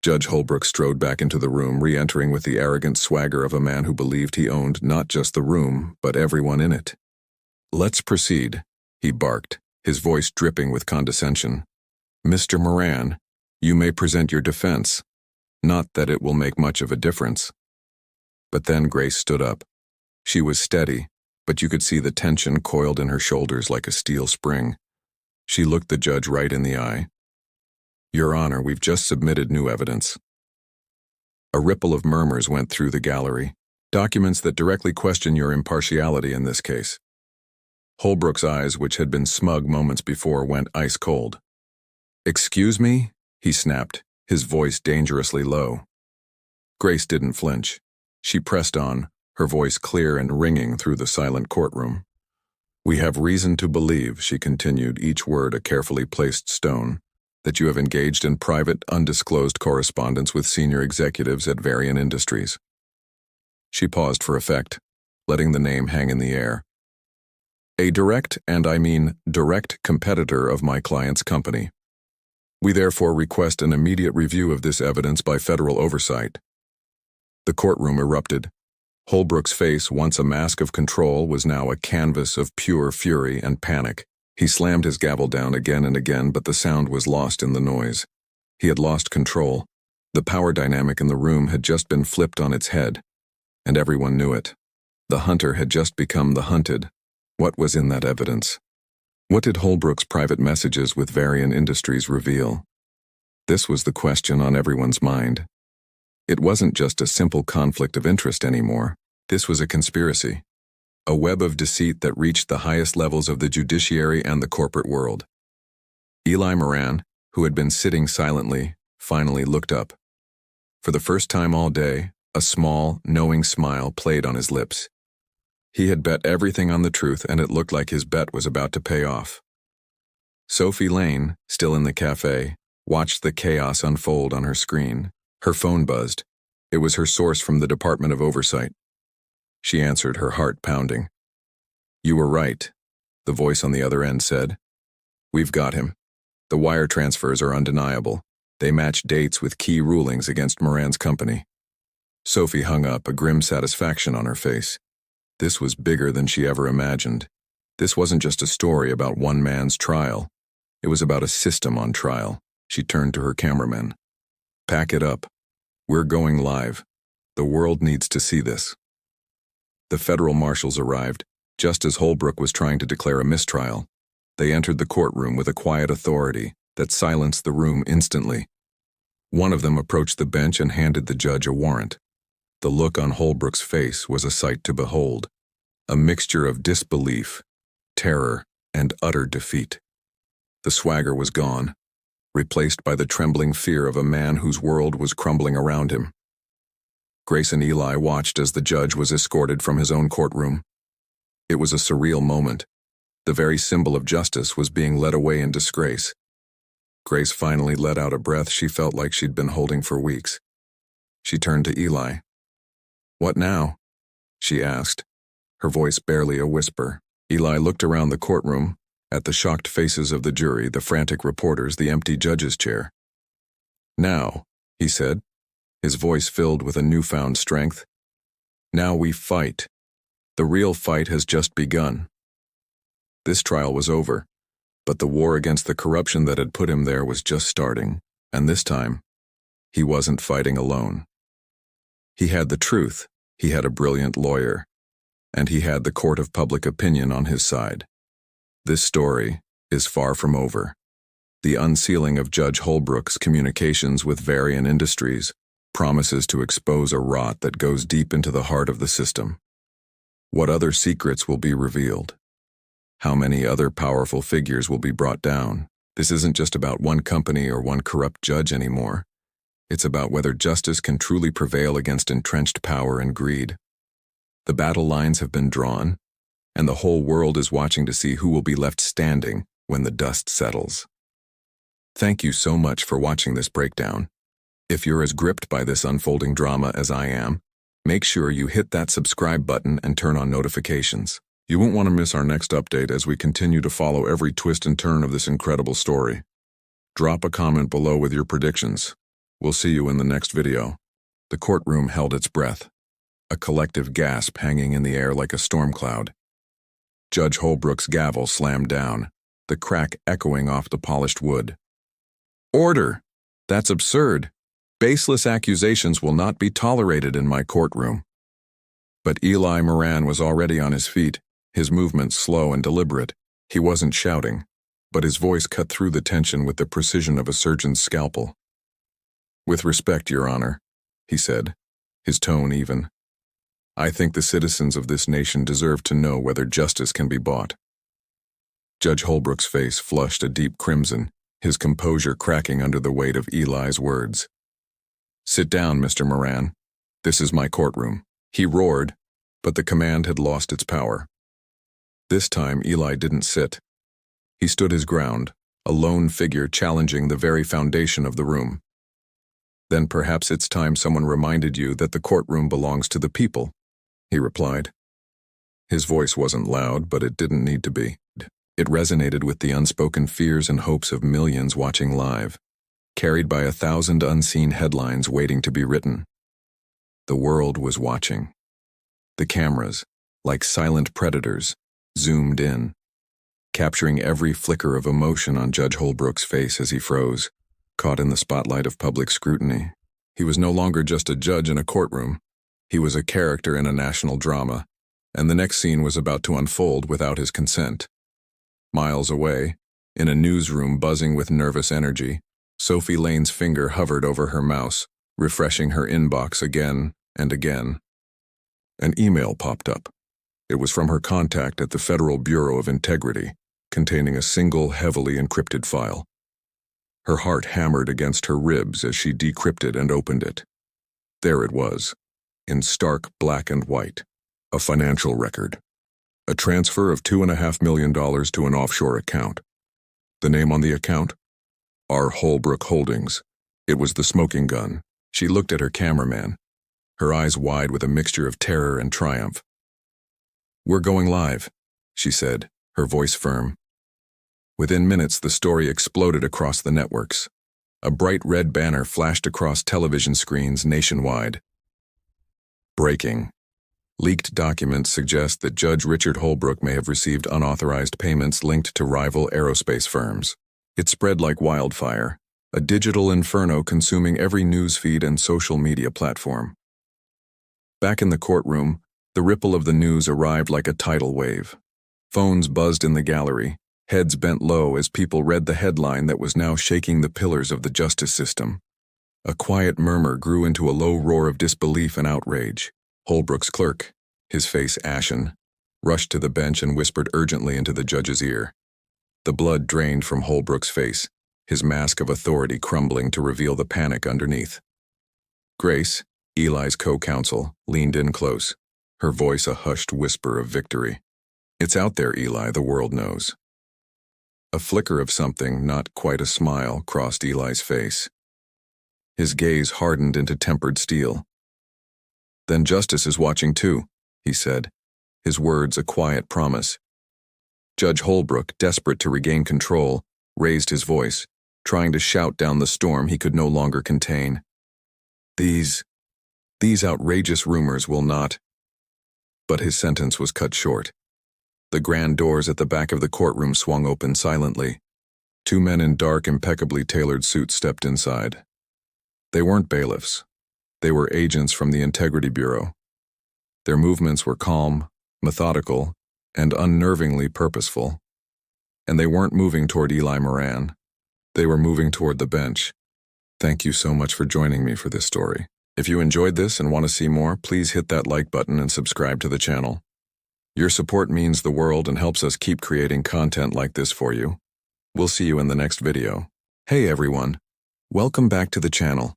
Judge Holbrook strode back into the room, re-entering with the arrogant swagger of a man who believed he owned not just the room, but everyone in it. "Let's proceed," he barked, his voice dripping with condescension. "Mr. Moran, you may present your defense. Not that it will make much of a difference." But then Grace stood up. She was steady, but you could see the tension coiled in her shoulders like a steel spring. She looked the judge right in the eye. "Your Honor, we've just submitted new evidence." A ripple of murmurs went through the gallery. "Documents that directly question your impartiality in this case." Holbrook's eyes, which had been smug moments before, went ice cold. "Excuse me?" he snapped, his voice dangerously low. Grace didn't flinch. She pressed on, her voice clear and ringing through the silent courtroom. "We have reason to believe," she continued, each word a carefully placed stone, "that you have engaged in private, undisclosed correspondence with senior executives at Varian Industries." She paused for effect, letting the name hang in the air. "A direct, and I mean direct, competitor of my client's company. We therefore request an immediate review of this evidence by federal oversight." The courtroom erupted. Holbrook's face, once a mask of control, was now a canvas of pure fury and panic. He slammed his gavel down again and again, but the sound was lost in the noise. He had lost control. The power dynamic in the room had just been flipped on its head, and everyone knew it. The hunter had just become the hunted. What was in that evidence? What did Holbrook's private messages with Varian Industries reveal? This was the question on everyone's mind. It wasn't just a simple conflict of interest anymore. This was a conspiracy. A web of deceit that reached the highest levels of the judiciary and the corporate world. Eli Moran, who had been sitting silently, finally looked up. For the first time all day, a small, knowing smile played on his lips. He had bet everything on the truth, and it looked like his bet was about to pay off. Sophie Lane, still in the cafe, watched the chaos unfold on her screen. Her phone buzzed. It was her source from the Department of Oversight. She answered, her heart pounding. "You were right," the voice on the other end said. "We've got him. The wire transfers are undeniable. They match dates with key rulings against Moran's company." Sophie hung up, a grim satisfaction on her face. This was bigger than she ever imagined. This wasn't just a story about one man's trial. It was about a system on trial. She turned to her cameramen. "Pack it up. We're going live. The world needs to see this." The federal marshals arrived, just as Holbrook was trying to declare a mistrial. They entered the courtroom with a quiet authority that silenced the room instantly. One of them approached the bench and handed the judge a warrant. The look on Holbrook's face was a sight to behold, a mixture of disbelief, terror, and utter defeat. The swagger was gone, replaced by the trembling fear of a man whose world was crumbling around him. Grace and Eli watched as the judge was escorted from his own courtroom. It was a surreal moment. The very symbol of justice was being led away in disgrace. Grace finally let out a breath she felt like she'd been holding for weeks. She turned to Eli. "What now?" she asked, her voice barely a whisper. Eli looked around the courtroom, at the shocked faces of the jury, the frantic reporters, the empty judge's chair. "Now," he said, his voice filled with a newfound strength. "Now we fight. The real fight has just begun." This trial was over, but the war against the corruption that had put him there was just starting, and this time, he wasn't fighting alone. He had the truth, he had a brilliant lawyer, and he had the court of public opinion on his side. This story is far from over. The unsealing of Judge Holbrook's communications with Varian Industries promises to expose a rot that goes deep into the heart of the system. What other secrets will be revealed? How many other powerful figures will be brought down? This isn't just about one company or one corrupt judge anymore. It's about whether justice can truly prevail against entrenched power and greed. The battle lines have been drawn, and the whole world is watching to see who will be left standing when the dust settles. Thank you so much for watching this breakdown. If you're as gripped by this unfolding drama as I am, make sure you hit that subscribe button and turn on notifications. You won't want to miss our next update as we continue to follow every twist and turn of this incredible story. Drop a comment below with your predictions. We'll see you in the next video. The courtroom held its breath, a collective gasp hanging in the air like a storm cloud. Judge Holbrook's gavel slammed down, the crack echoing off the polished wood. "Order! That's absurd. Baseless accusations will not be tolerated in my courtroom." But Eli Moran was already on his feet, his movements slow and deliberate. He wasn't shouting, but his voice cut through the tension with the precision of a surgeon's scalpel. "With respect, Your Honor," he said, his tone even. "I think the citizens of this nation deserve to know whether justice can be bought." Judge Holbrook's face flushed a deep crimson, his composure cracking under the weight of Eli's words. "Sit down, Mr. Moran. This is my courtroom." He roared, but the command had lost its power. This time Eli didn't sit. He stood his ground, a lone figure challenging the very foundation of the room. "Then perhaps it's time someone reminded you that the courtroom belongs to the people," he replied. His voice wasn't loud, but it didn't need to be. It resonated with the unspoken fears and hopes of millions watching live, carried by 1,000 unseen headlines waiting to be written. The world was watching. The cameras, like silent predators, zoomed in, capturing every flicker of emotion on Judge Holbrook's face as he froze, caught in the spotlight of public scrutiny. He was no longer just a judge in a courtroom. He was a character in a national drama, and the next scene was about to unfold without his consent. Miles away, in a newsroom buzzing with nervous energy, Sophie Lane's finger hovered over her mouse, refreshing her inbox again and again. An email popped up. It was from her contact at the Federal Bureau of Integrity, containing a single heavily encrypted file. Her heart hammered against her ribs as she decrypted and opened it. There it was, in stark black and white, a financial record. A transfer of $2.5 million to an offshore account. The name on the account? R. Holbrook Holdings. It was the smoking gun. She looked at her cameraman, her eyes wide with a mixture of terror and triumph. "We're going live," she said, her voice firm. Within minutes, the story exploded across the networks. A bright red banner flashed across television screens nationwide. Breaking. Leaked documents suggest that Judge Richard Holbrook may have received unauthorized payments linked to rival aerospace firms. It spread like wildfire, a digital inferno consuming every news feed and social media platform. Back in the courtroom, the ripple of the news arrived like a tidal wave. Phones buzzed in the gallery, heads bent low as people read the headline that was now shaking the pillars of the justice system. A quiet murmur grew into a low roar of disbelief and outrage. Holbrook's clerk, his face ashen, rushed to the bench and whispered urgently into the judge's ear. The blood drained from Holbrook's face, his mask of authority crumbling to reveal the panic underneath. Grace, Eli's co-counsel, leaned in close, her voice a hushed whisper of victory. "It's out there, Eli, the world knows." A flicker of something, not quite a smile, crossed Eli's face. His gaze hardened into tempered steel. "Then justice is watching too," he said, his words a quiet promise. Judge Holbrook, desperate to regain control, raised his voice, trying to shout down the storm he could no longer contain. These outrageous rumors will not." But his sentence was cut short. The grand doors at the back of the courtroom swung open silently. Two men in dark, impeccably tailored suits stepped inside. They weren't bailiffs. They were agents from the Integrity Bureau. Their movements were calm, methodical, and unnervingly purposeful. And they weren't moving toward Eli Moran. They were moving toward the bench. Thank you so much for joining me for this story. If you enjoyed this and want to see more, please hit that like button and subscribe to the channel. Your support means the world and helps us keep creating content like this for you. We'll see you in the next video. Hey everyone, welcome back to the channel.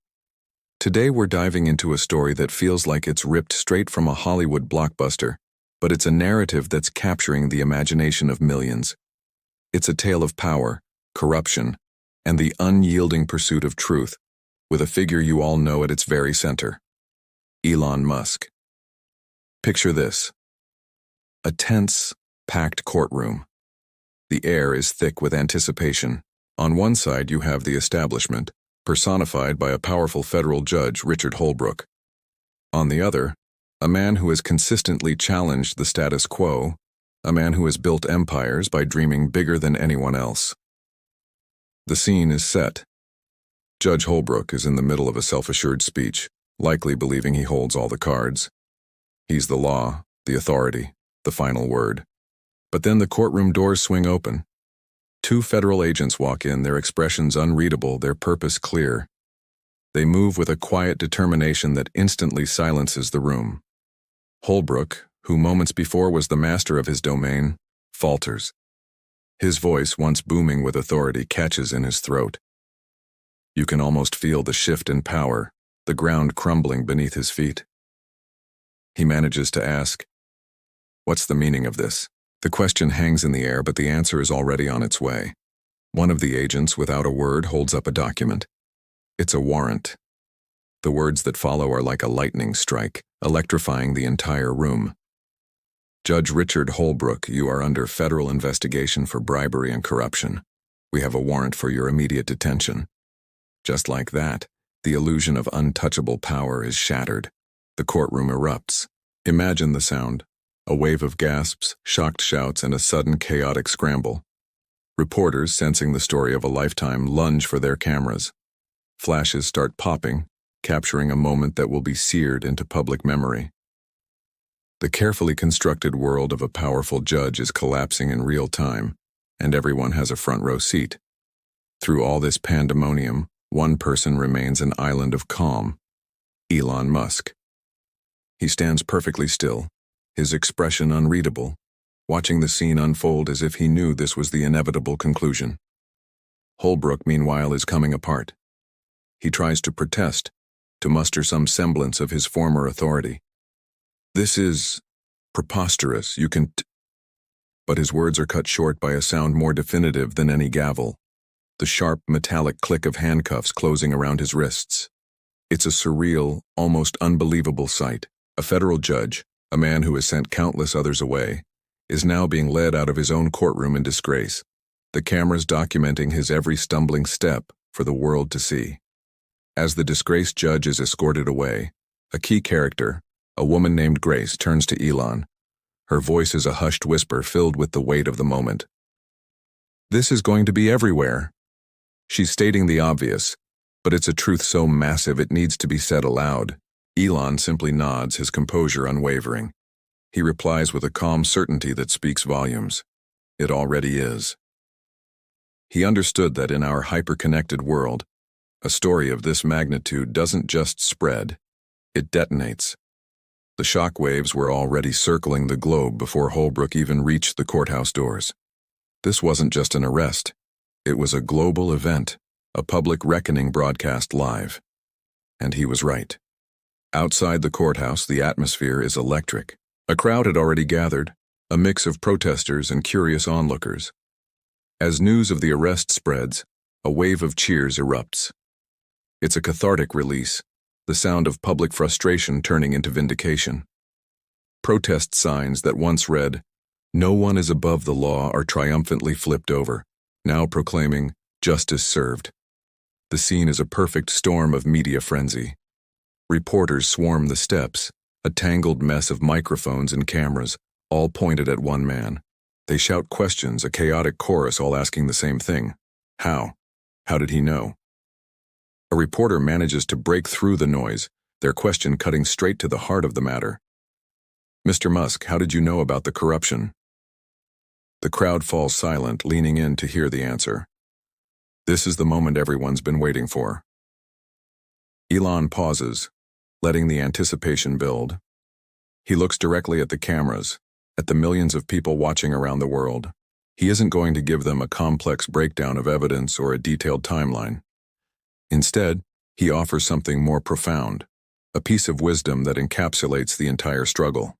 Today we're diving into a story that feels like it's ripped straight from a Hollywood blockbuster, but it's a narrative that's capturing the imagination of millions. It's a tale of power, corruption, and the unyielding pursuit of truth, with a figure you all know at its very center: Elon Musk. Picture this. A tense, packed courtroom. The air is thick with anticipation. On one side you have the establishment, personified by a powerful federal judge, Richard Holbrook. On the other, a man who has consistently challenged the status quo, a man who has built empires by dreaming bigger than anyone else. The scene is set. Judge Holbrook is in the middle of a self-assured speech, likely believing he holds all the cards. He's the law, the authority, the final word. But then the courtroom doors swing open. Two federal agents walk in, their expressions unreadable, their purpose clear. They move with a quiet determination that instantly silences the room. Holbrook, who moments before was the master of his domain, falters. His voice, once booming with authority, catches in his throat. You can almost feel the shift in power, the ground crumbling beneath his feet. He manages to ask, "What's the meaning of this?" The question hangs in the air, but the answer is already on its way. One of the agents, without a word, holds up a document. It's a warrant. The words that follow are like a lightning strike, electrifying the entire room. Judge Richard Holbrook, you are under federal investigation for bribery and corruption. We have a warrant for your immediate detention. Just like that, the illusion of untouchable power is shattered. The courtroom erupts. Imagine the sound. A wave of gasps, shocked shouts, and a sudden chaotic scramble. Reporters, sensing the story of a lifetime, lunge for their cameras. Flashes start popping, capturing a moment that will be seared into public memory. The carefully constructed world of a powerful judge is collapsing in real time, and everyone has a front row seat. Through all this pandemonium, one person remains an island of calm: Elon Musk. He stands perfectly still, his expression unreadable, watching the scene unfold as if he knew this was the inevitable conclusion. Holbrook, meanwhile, is coming apart. He tries to protest, to muster some semblance of his former authority. This is preposterous, but his words are cut short by a sound more definitive than any gavel. The sharp, metallic click of handcuffs closing around his wrists. It's a surreal, almost unbelievable sight. A federal judge, a man who has sent countless others away, is now being led out of his own courtroom in disgrace, the cameras documenting his every stumbling step for the world to see. As the disgraced judge is escorted away, a key character, a woman named Grace, turns to Elon. Her voice is a hushed whisper filled with the weight of the moment. This is going to be everywhere. She's stating the obvious, but it's a truth so massive it needs to be said aloud. Elon simply nods, his composure unwavering. He replies with a calm certainty that speaks volumes. It already is. He understood that in our hyper-connected world, a story of this magnitude doesn't just spread, it detonates. The shock waves were already circling the globe before Holbrook even reached the courthouse doors. This wasn't just an arrest. It was a global event, a public reckoning broadcast live. And he was right. Outside the courthouse, the atmosphere is electric. A crowd had already gathered, a mix of protesters and curious onlookers. As news of the arrest spreads, a wave of cheers erupts. It's a cathartic release, the sound of public frustration turning into vindication. Protest signs that once read, "No one is above the law," are triumphantly flipped over, now proclaiming, "Justice served." The scene is a perfect storm of media frenzy. Reporters swarm the steps, a tangled mess of microphones and cameras, all pointed at one man. They shout questions, a chaotic chorus all asking the same thing. How? How did he know? A reporter manages to break through the noise, their question cutting straight to the heart of the matter. "Mr. Musk, how did you know about the corruption?" The crowd falls silent, leaning in to hear the answer. This is the moment everyone's been waiting for. Elon pauses, letting the anticipation build. He looks directly at the cameras, at the millions of people watching around the world. He isn't going to give them a complex breakdown of evidence or a detailed timeline. Instead, he offers something more profound, a piece of wisdom that encapsulates the entire struggle.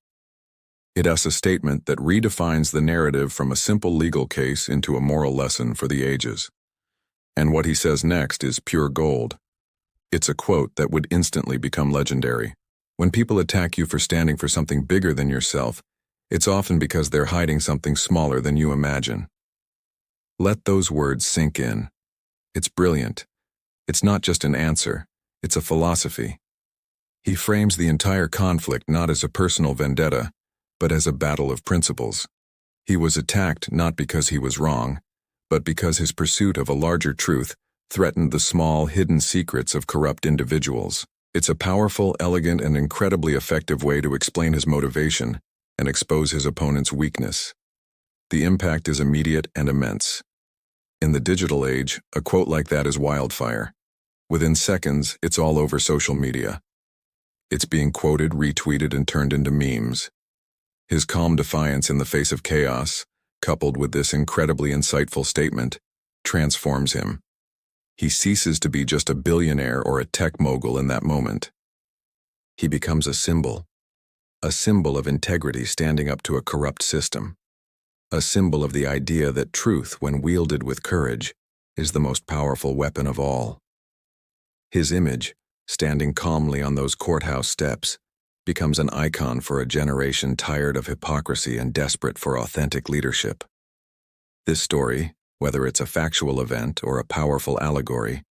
It has a statement that redefines the narrative from a simple legal case into a moral lesson for the ages. And what he says next is pure gold. It's a quote that would instantly become legendary. When people attack you for standing for something bigger than yourself, it's often because they're hiding something smaller than you imagine. Let those words sink in. It's brilliant. It's not just an answer, it's a philosophy. He frames the entire conflict not as a personal vendetta, but as a battle of principles. He was attacked not because he was wrong, but because his pursuit of a larger truth threatened the small, hidden secrets of corrupt individuals. It's a powerful, elegant, and incredibly effective way to explain his motivation and expose his opponent's weakness. The impact is immediate and immense. In the digital age, a quote like that is wildfire. Within seconds, it's all over social media. It's being quoted, retweeted, and turned into memes. His calm defiance in the face of chaos, coupled with this incredibly insightful statement, transforms him. He ceases to be just a billionaire or a tech mogul in that moment. He becomes a symbol of integrity standing up to a corrupt system, a symbol of the idea that truth, when wielded with courage, is the most powerful weapon of all. His image, standing calmly on those courthouse steps, becomes an icon for a generation tired of hypocrisy and desperate for authentic leadership. This story, whether it's a factual event or a powerful allegory,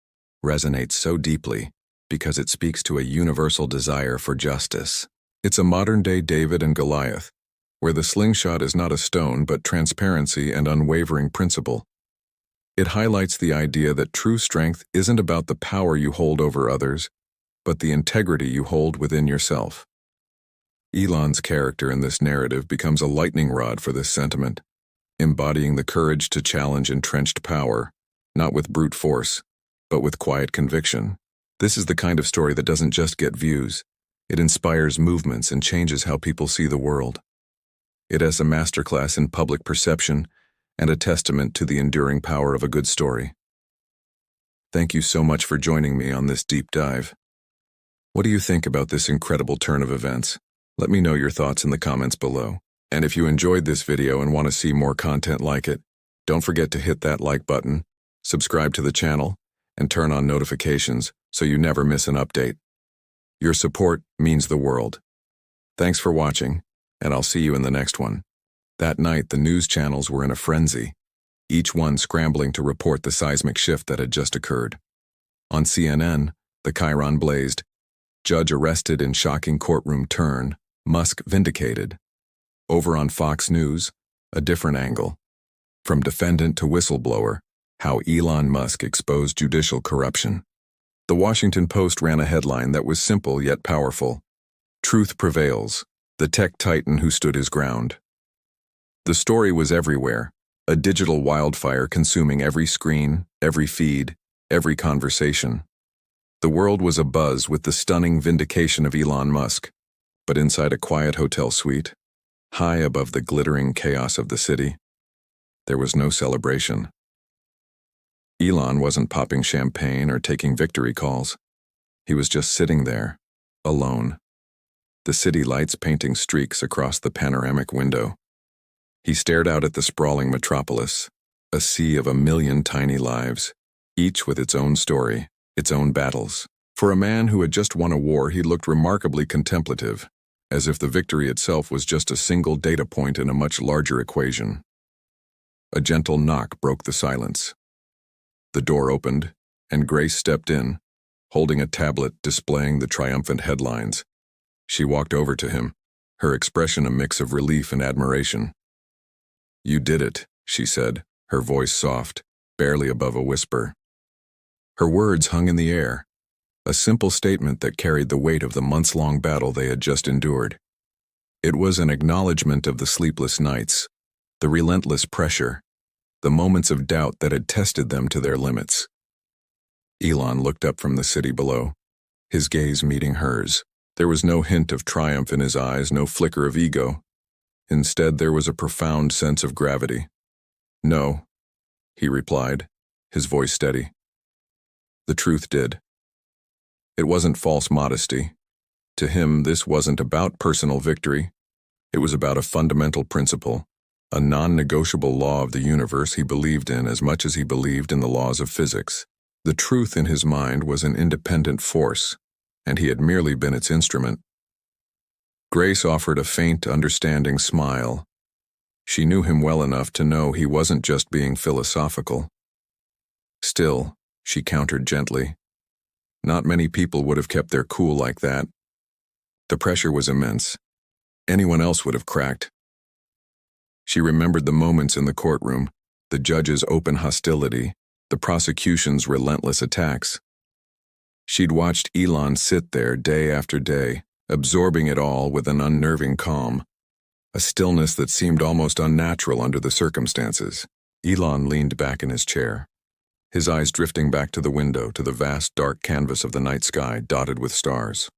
resonates so deeply because it speaks to a universal desire for justice. It's a modern-day David and Goliath, where the slingshot is not a stone but transparency and unwavering principle. It highlights the idea that true strength isn't about the power you hold over others, but the integrity you hold within yourself. Elon's character in this narrative becomes a lightning rod for this sentiment, embodying the courage to challenge entrenched power, not with brute force, but with quiet conviction. This is the kind of story that doesn't just get views. It inspires movements and changes how people see the world. It is a masterclass in public perception and a testament to the enduring power of a good story. Thank you so much for joining me on this deep dive. What do you think about this incredible turn of events? Let me know your thoughts in the comments below. And if you enjoyed this video and want to see more content like it, don't forget to hit that like button, subscribe to the channel, and turn on notifications so you never miss an update. Your support means the world. Thanks for watching, and I'll see you in the next one. That night, the news channels were in a frenzy, each one scrambling to report the seismic shift that had just occurred. On CNN, the chyron blazed. Judge arrested in shocking courtroom turn, Musk vindicated. Over on Fox News, a different angle. From defendant to whistleblower, how Elon Musk exposed judicial corruption. The Washington Post ran a headline that was simple yet powerful. Truth prevails, the tech titan who stood his ground. The story was everywhere, a digital wildfire consuming every screen, every feed, every conversation. The world was abuzz with the stunning vindication of Elon Musk, but inside a quiet hotel suite, high above the glittering chaos of the city, there was no celebration. Elon wasn't popping champagne or taking victory calls. He was just sitting there, alone, the city lights painting streaks across the panoramic window. He stared out at the sprawling metropolis, a sea of a million tiny lives, each with its own story, its own battles. For a man who had just won a war, he looked remarkably contemplative, as if the victory itself was just a single data point in a much larger equation. A gentle knock broke the silence. The door opened, and Grace stepped in, holding a tablet displaying the triumphant headlines. She walked over to him, her expression a mix of relief and admiration. "You did it," she said, her voice soft, barely above a whisper. Her words hung in the air, a simple statement that carried the weight of the months-long battle they had just endured. It was an acknowledgement of the sleepless nights, the relentless pressure, the moments of doubt that had tested them to their limits. Elon looked up from the city below, his gaze meeting hers. There was no hint of triumph in his eyes, no flicker of ego. Instead, there was a profound sense of gravity. "No," he replied, his voice steady. The truth did. It wasn't false modesty. To him, this wasn't about personal victory. It was about a fundamental principle, a non-negotiable law of the universe he believed in as much as he believed in the laws of physics. The truth in his mind was an independent force, and he had merely been its instrument. Grace offered a faint, understanding smile. She knew him well enough to know he wasn't just being philosophical. Still, she countered gently, not many people would have kept their cool like that. The pressure was immense. Anyone else would have cracked. She remembered the moments in the courtroom, the judge's open hostility, the prosecution's relentless attacks. She'd watched Elon sit there day after day, absorbing it all with an unnerving calm, a stillness that seemed almost unnatural under the circumstances. Elon leaned back in his chair, his eyes drifting back to the window, to the vast dark canvas of the night sky dotted with stars.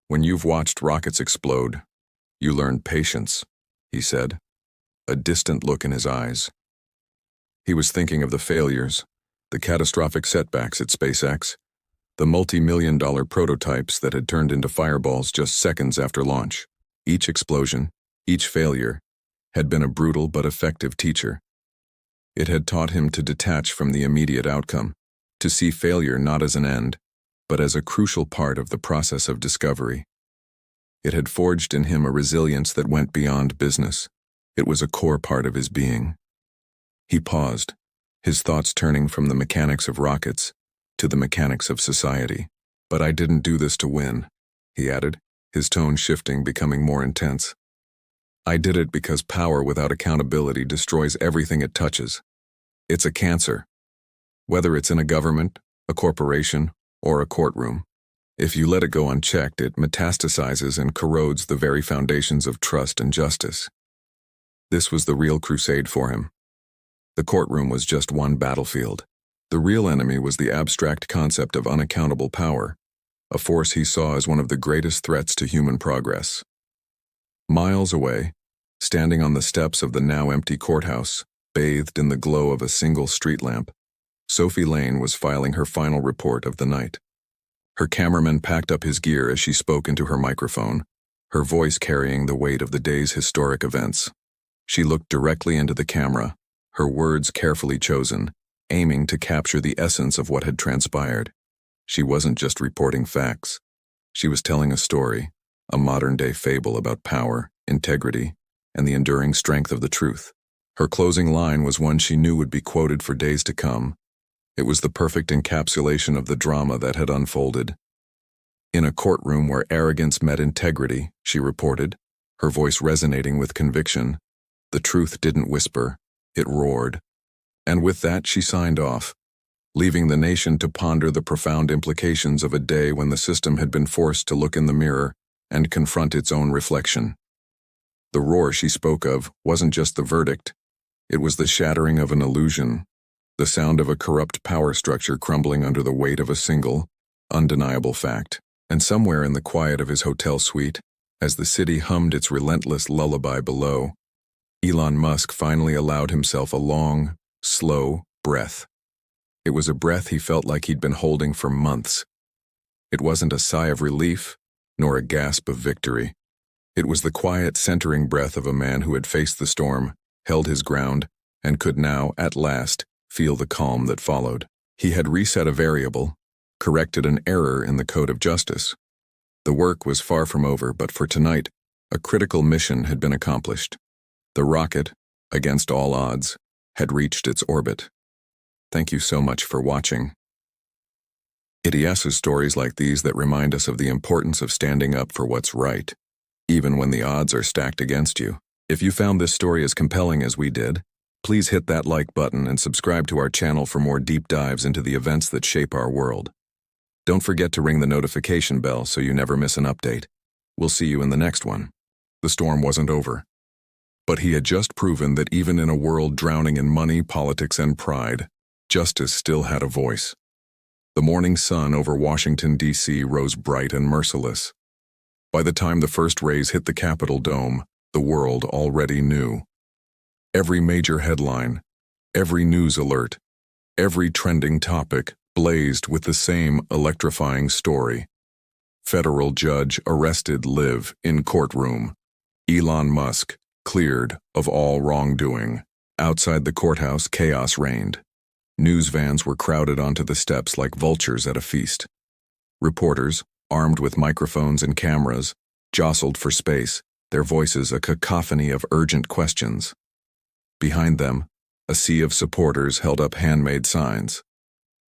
"When you've watched rockets explode, you learn patience," he said, a distant look in his eyes. He was thinking of the failures, the catastrophic setbacks at SpaceX, the multi-million-dollar prototypes that had turned into fireballs just seconds after launch. Each explosion, each failure, had been a brutal but effective teacher. It had taught him to detach from the immediate outcome, to see failure not as an end, but as a crucial part of the process of discovery. It had forged in him a resilience that went beyond business. It was a core part of his being. He paused, his thoughts turning from the mechanics of rockets to the mechanics of society. "But I didn't do this to win," he added, his tone shifting, becoming more intense. "I did it because power without accountability destroys everything it touches. It's a cancer. Whether it's in a government, a corporation, or a courtroom. If you let it go unchecked, it metastasizes and corrodes the very foundations of trust and justice." This was the real crusade for him. The courtroom was just one battlefield. The real enemy was the abstract concept of unaccountable power, a force he saw as one of the greatest threats to human progress. Miles away, standing on the steps of the now empty courthouse, bathed in the glow of a single street lamp, Sophie Lane was filing her final report of the night. Her cameraman packed up his gear as she spoke into her microphone, her voice carrying the weight of the day's historic events. She looked directly into the camera, her words carefully chosen, aiming to capture the essence of what had transpired. She wasn't just reporting facts. She was telling a story, a modern-day fable about power, integrity, and the enduring strength of the truth. Her closing line was one she knew would be quoted for days to come. It was the perfect encapsulation of the drama that had unfolded. In a courtroom where arrogance met integrity, she reported, her voice resonating with conviction, the truth didn't whisper, it roared. And with that, she signed off, leaving the nation to ponder the profound implications of a day when the system had been forced to look in the mirror and confront its own reflection. The roar she spoke of wasn't just the verdict. It was the shattering of an illusion, the sound of a corrupt power structure crumbling under the weight of a single, undeniable fact. And somewhere in the quiet of his hotel suite, as the city hummed its relentless lullaby below, Elon Musk finally allowed himself a long, slow breath. It was a breath he felt like he'd been holding for months. It wasn't a sigh of relief, nor a gasp of victory. It was the quiet, centering breath of a man who had faced the storm, held his ground, and could now, at last, feel the calm that followed. He had reset a variable, corrected an error in the code of justice. The work was far from over, but for tonight, a critical mission had been accomplished. The rocket, against all odds, had reached its orbit. Thank you so much for watching. It is stories like these that remind us of the importance of standing up for what's right, even when the odds are stacked against you. If you found this story as compelling as we did, please hit that like button and subscribe to our channel for more deep dives into the events that shape our world. Don't forget to ring the notification bell so you never miss an update. We'll see you in the next one. The storm wasn't over. But he had just proven that even in a world drowning in money, politics, and pride, justice still had a voice. The morning sun over Washington, D.C. rose bright and merciless. By the time the first rays hit the Capitol dome, the world already knew. Every major headline, every news alert, every trending topic blazed with the same electrifying story. Federal judge arrested live in courtroom. Elon Musk cleared of all wrongdoing. Outside the courthouse, chaos reigned. News vans were crowded onto the steps like vultures at a feast. Reporters, armed with microphones and cameras, jostled for space, their voices a cacophony of urgent questions. Behind them, a sea of supporters held up handmade signs.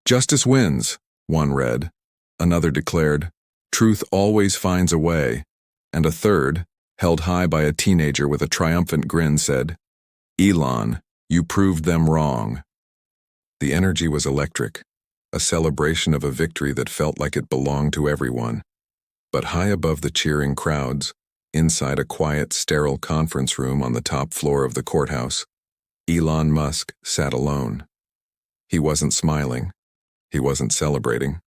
"Justice wins," one read. Another declared, "Truth always finds a way," and a third, held high by a teenager with a triumphant grin, said, "Elon, you proved them wrong." The energy was electric, a celebration of a victory that felt like it belonged to everyone. But high above the cheering crowds, inside a quiet, sterile conference room on the top floor of the courthouse, Elon Musk sat alone. He wasn't smiling. He wasn't celebrating.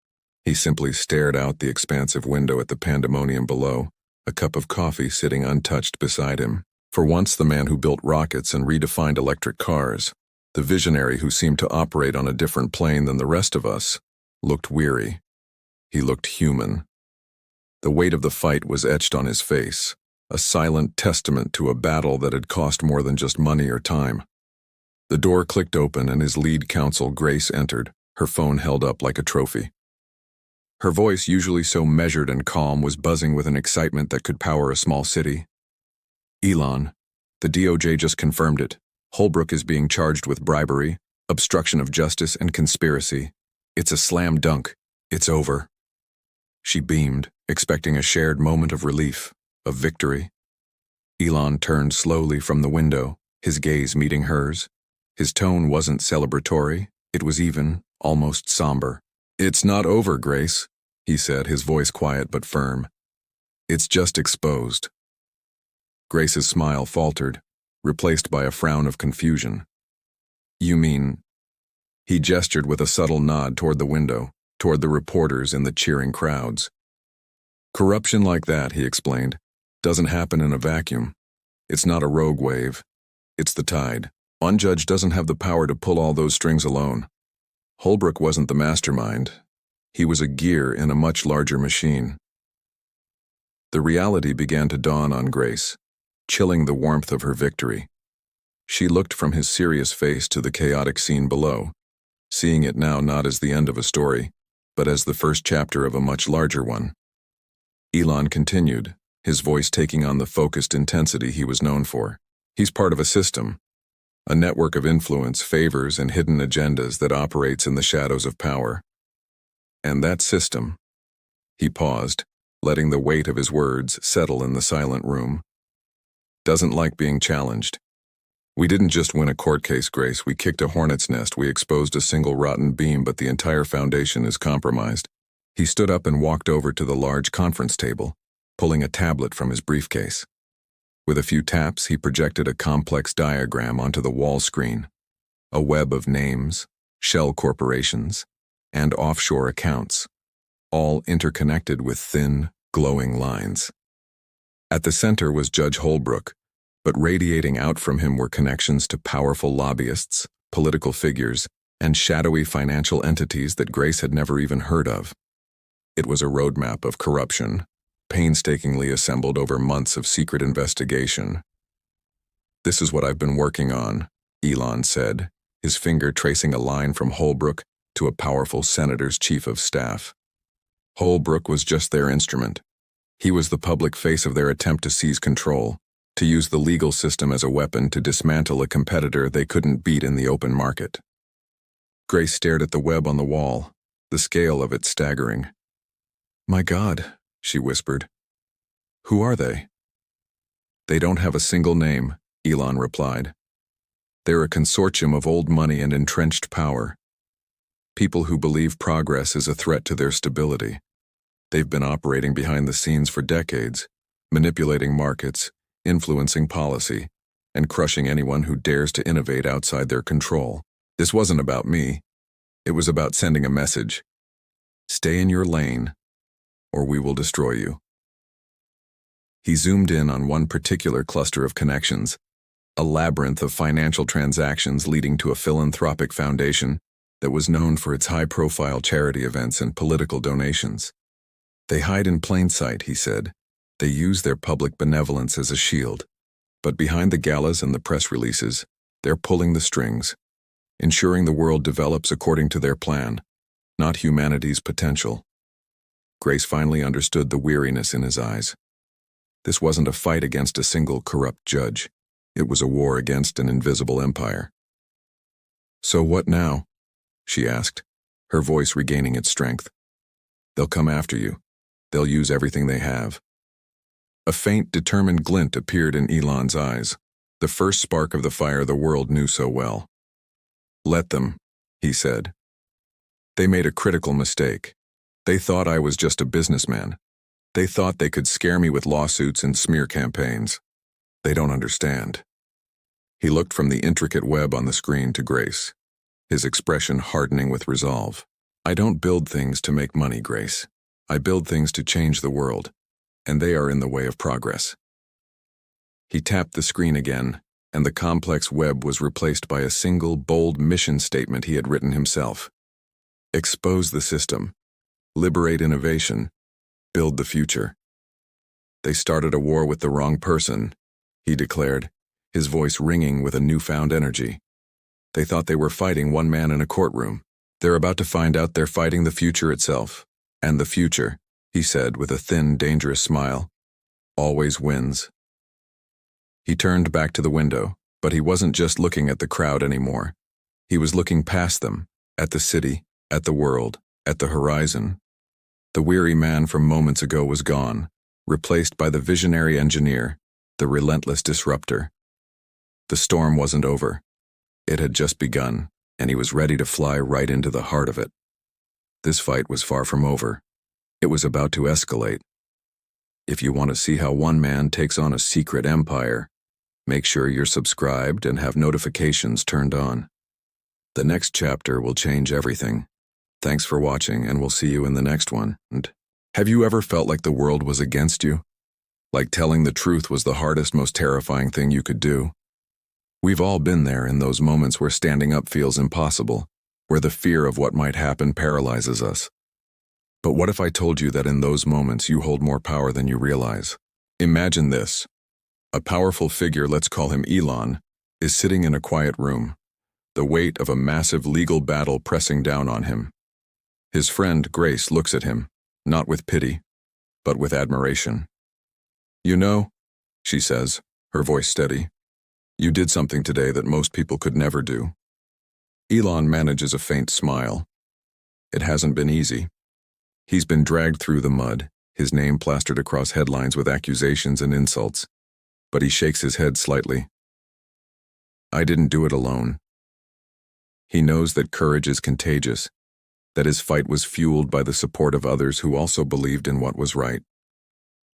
He simply stared out the expansive window at the pandemonium below, a cup of coffee sitting untouched beside him. For once, the man who built rockets and redefined electric cars, the visionary who seemed to operate on a different plane than the rest of us, looked weary. He looked human. The weight of the fight was etched on his face, a silent testament to a battle that had cost more than just money or time. The door clicked open and his lead counsel, Grace, entered, her phone held up like a trophy. Her voice, usually so measured and calm, was buzzing with an excitement that could power a small city. "Elon, the DOJ just confirmed it. Holbrook is being charged with bribery, obstruction of justice, and conspiracy. It's a slam dunk. It's over." She beamed, expecting a shared moment of relief, of victory. Elon turned slowly from the window, his gaze meeting hers. His tone wasn't celebratory, it was even, almost somber. "It's not over, Grace," he said, his voice quiet but firm. "It's just exposed." Grace's smile faltered, replaced by a frown of confusion. "You mean?" He gestured with a subtle nod toward the window, toward the reporters and the cheering crowds. "Corruption like that," he explained, "doesn't happen in a vacuum. It's not a rogue wave. It's the tide. One judge doesn't have the power to pull all those strings alone. Holbrook wasn't the mastermind. He was a gear in a much larger machine. The reality began to dawn on Grace, chilling the warmth of her victory. She looked from his serious face to the chaotic scene below, seeing it now not as the end of a story, but as the first chapter of a much larger one. Elon continued, his voice taking on the focused intensity he was known for. He's part of a system, a network of influence, favors, and hidden agendas that operates in the shadows of power. And that system, he paused, letting the weight of his words settle in the silent room, doesn't like being challenged. We didn't just win a court case, Grace. We kicked a hornet's nest. We exposed a single rotten beam, but the entire foundation is compromised. He stood up and walked over to the large conference table, pulling a tablet from his briefcase. With a few taps, he projected a complex diagram onto the wall screen, a web of names, shell corporations, and offshore accounts, all interconnected with thin, glowing lines. At the center was Judge Holbrook, but radiating out from him were connections to powerful lobbyists, political figures, and shadowy financial entities that Grace had never even heard of. It was a roadmap of corruption, painstakingly assembled over months of secret investigation. "This is what I've been working on," Elon said, his finger tracing a line from Holbrook to a powerful senator's chief of staff. Holbrook was just their instrument. He was the public face of their attempt to seize control, to use the legal system as a weapon to dismantle a competitor they couldn't beat in the open market. Grace stared at the web on the wall, the scale of it staggering. "My God," she whispered. "Who are they?" "They don't have a single name," Elon replied. "They're a consortium of old money and entrenched power. People who believe progress is a threat to their stability. They've been operating behind the scenes for decades, manipulating markets, influencing policy, and crushing anyone who dares to innovate outside their control. This wasn't about me. It was about sending a message. Stay in your lane, or we will destroy you." He zoomed in on one particular cluster of connections, a labyrinth of financial transactions leading to a philanthropic foundation that was known for its high-profile charity events and political donations. "They hide in plain sight," he said. "They use their public benevolence as a shield. But behind the galas and the press releases, they're pulling the strings, ensuring the world develops according to their plan, not humanity's potential." Grace finally understood the weariness in his eyes. This wasn't a fight against a single corrupt judge. It was a war against an invisible empire. "So what now?" she asked, her voice regaining its strength. "They'll come after you. They'll use everything they have." A faint, determined glint appeared in Elon's eyes, the first spark of the fire the world knew so well. "Let them," he said. "They made a critical mistake. They thought I was just a businessman. They thought they could scare me with lawsuits and smear campaigns. They don't understand." He looked from the intricate web on the screen to Grace, his expression hardening with resolve. "I don't build things to make money, Grace. I build things to change the world, and they are in the way of progress." He tapped the screen again, and the complex web was replaced by a single, bold mission statement he had written himself. "Expose the system. Liberate innovation. Build the future." "They started a war with the wrong person," he declared, his voice ringing with a newfound energy. "They thought they were fighting one man in a courtroom. They're about to find out they're fighting the future itself. And the future," he said with a thin, dangerous smile, "always wins." He turned back to the window, but he wasn't just looking at the crowd anymore. He was looking past them, at the city, at the world, at the horizon. The weary man from moments ago was gone, replaced by the visionary engineer, the relentless disruptor. The storm wasn't over. It had just begun, and he was ready to fly right into the heart of it. This fight was far from over. It was about to escalate. If you want to see how one man takes on a secret empire, make sure you're subscribed and have notifications turned on. The next chapter will change everything. Thanks for watching, and we'll see you in the next one. And have you ever felt like the world was against you? Like telling the truth was the hardest, most terrifying thing you could do? We've all been there in those moments where standing up feels impossible, where the fear of what might happen paralyzes us. But what if I told you that in those moments you hold more power than you realize? Imagine this. A powerful figure, let's call him Elon, is sitting in a quiet room, the weight of a massive legal battle pressing down on him. His friend, Grace, looks at him, not with pity, but with admiration. "You know," she says, her voice steady, "you did something today that most people could never do." Elon manages a faint smile. It hasn't been easy. He's been dragged through the mud, his name plastered across headlines with accusations and insults, but he shakes his head slightly. "I didn't do it alone." He knows that courage is contagious, that his fight was fueled by the support of others who also believed in what was right.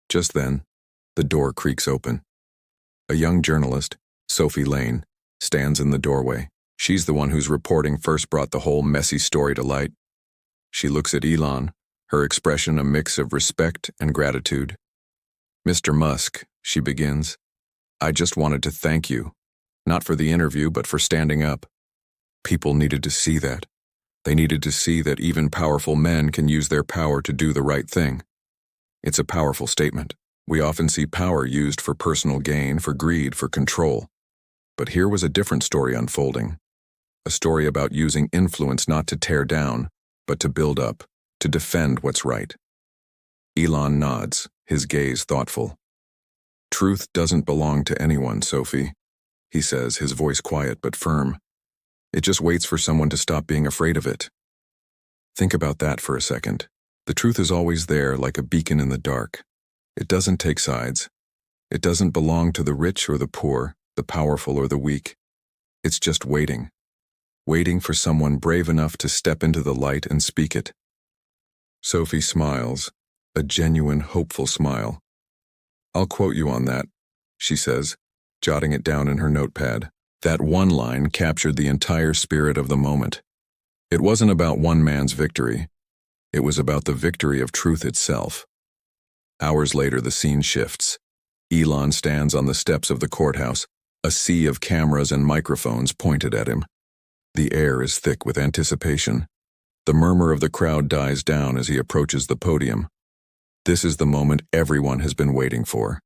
Just then, the door creaks open. A young journalist, Sophie Lane, stands in the doorway. She's the one whose reporting first brought the whole messy story to light. She looks at Elon, her expression a mix of respect and gratitude. "Mr. Musk," she begins, "I just wanted to thank you, not for the interview, but for standing up. People needed to see that. They needed to see that even powerful men can use their power to do the right thing. It's a powerful statement. We often see power used for personal gain, for greed, for control. But here was a different story unfolding. A story about using influence not to tear down, but to build up, to defend what's right." Elon nods, his gaze thoughtful. "Truth doesn't belong to anyone, Sophie," he says, his voice quiet but firm. "It just waits for someone to stop being afraid of it." Think about that for a second. The truth is always there, like a beacon in the dark. It doesn't take sides. It doesn't belong to the rich or the poor, the powerful or the weak. It's just waiting. Waiting for someone brave enough to step into the light and speak it. Sophie smiles, a genuine, hopeful smile. "I'll quote you on that," she says, jotting it down in her notepad. That one line captured the entire spirit of the moment. It wasn't about one man's victory. It was about the victory of truth itself. Hours later, the scene shifts. Elon stands on the steps of the courthouse, a sea of cameras and microphones pointed at him. The air is thick with anticipation. The murmur of the crowd dies down as he approaches the podium. This is the moment everyone has been waiting for.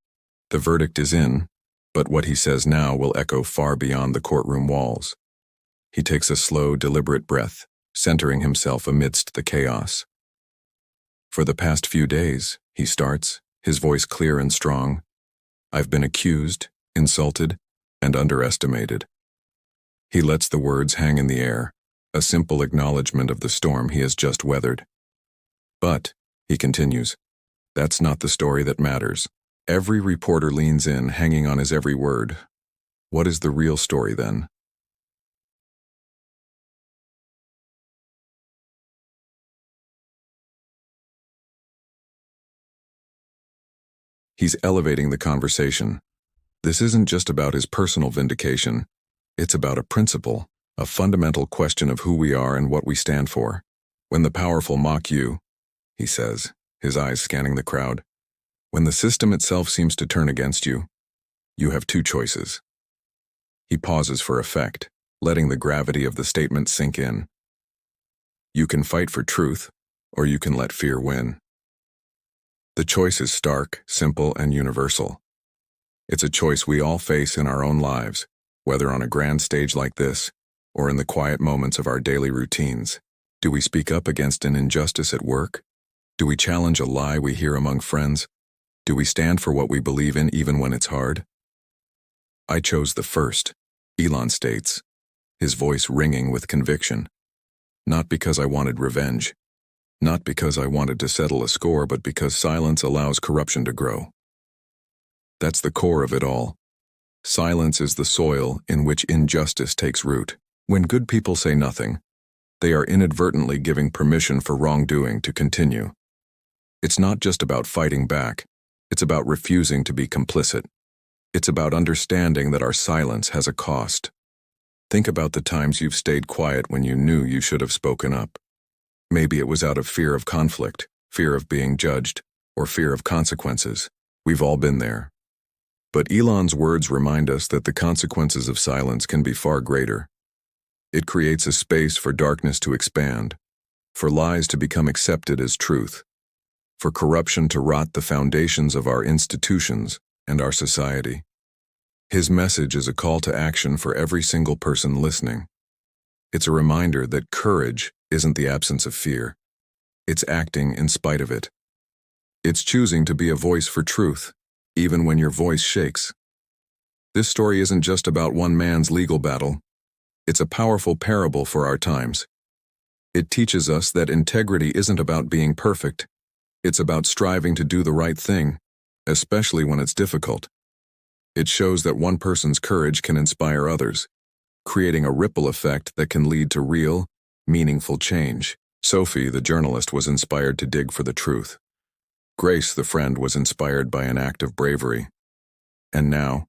The verdict is in, but what he says now will echo far beyond the courtroom walls. He takes a slow, deliberate breath, centering himself amidst the chaos. "For the past few days," he starts, his voice clear and strong, "I've been accused, insulted, and underestimated." He lets the words hang in the air, a simple acknowledgement of the storm he has just weathered. "But," he continues, "that's not the story that matters." Every reporter leans in, hanging on his every word. What is the real story then? He's elevating the conversation. This isn't just about his personal vindication. It's about a principle, a fundamental question of who we are and what we stand for. "When the powerful mock you," he says, his eyes scanning the crowd, "when the system itself seems to turn against you, you have two choices." He pauses for effect, letting the gravity of the statement sink in. "You can fight for truth, or you can let fear win." The choice is stark, simple, and universal. It's a choice we all face in our own lives, whether on a grand stage like this, or in the quiet moments of our daily routines. Do we speak up against an injustice at work? Do we challenge a lie we hear among friends? Do we stand for what we believe in even when it's hard? "I chose the first," Elon states, his voice ringing with conviction. "Not because I wanted revenge. Not because I wanted to settle a score, but because silence allows corruption to grow." That's the core of it all. Silence is the soil in which injustice takes root. When good people say nothing, they are inadvertently giving permission for wrongdoing to continue. It's not just about fighting back. It's about refusing to be complicit. It's about understanding that our silence has a cost. Think about the times you've stayed quiet when you knew you should have spoken up. Maybe it was out of fear of conflict, fear of being judged, or fear of consequences. We've all been there. But Elon's words remind us that the consequences of silence can be far greater. It creates a space for darkness to expand, for lies to become accepted as truth, for corruption to rot the foundations of our institutions and our society. His message is a call to action for every single person listening. It's a reminder that courage isn't the absence of fear. It's acting in spite of it. It's choosing to be a voice for truth, even when your voice shakes. This story isn't just about one man's legal battle. It's a powerful parable for our times. It teaches us that integrity isn't about being perfect. It's about striving to do the right thing, especially when it's difficult. It shows that one person's courage can inspire others, creating a ripple effect that can lead to real, meaningful change. Sophie, the journalist, was inspired to dig for the truth. Grace, the friend, was inspired by an act of bravery. And now,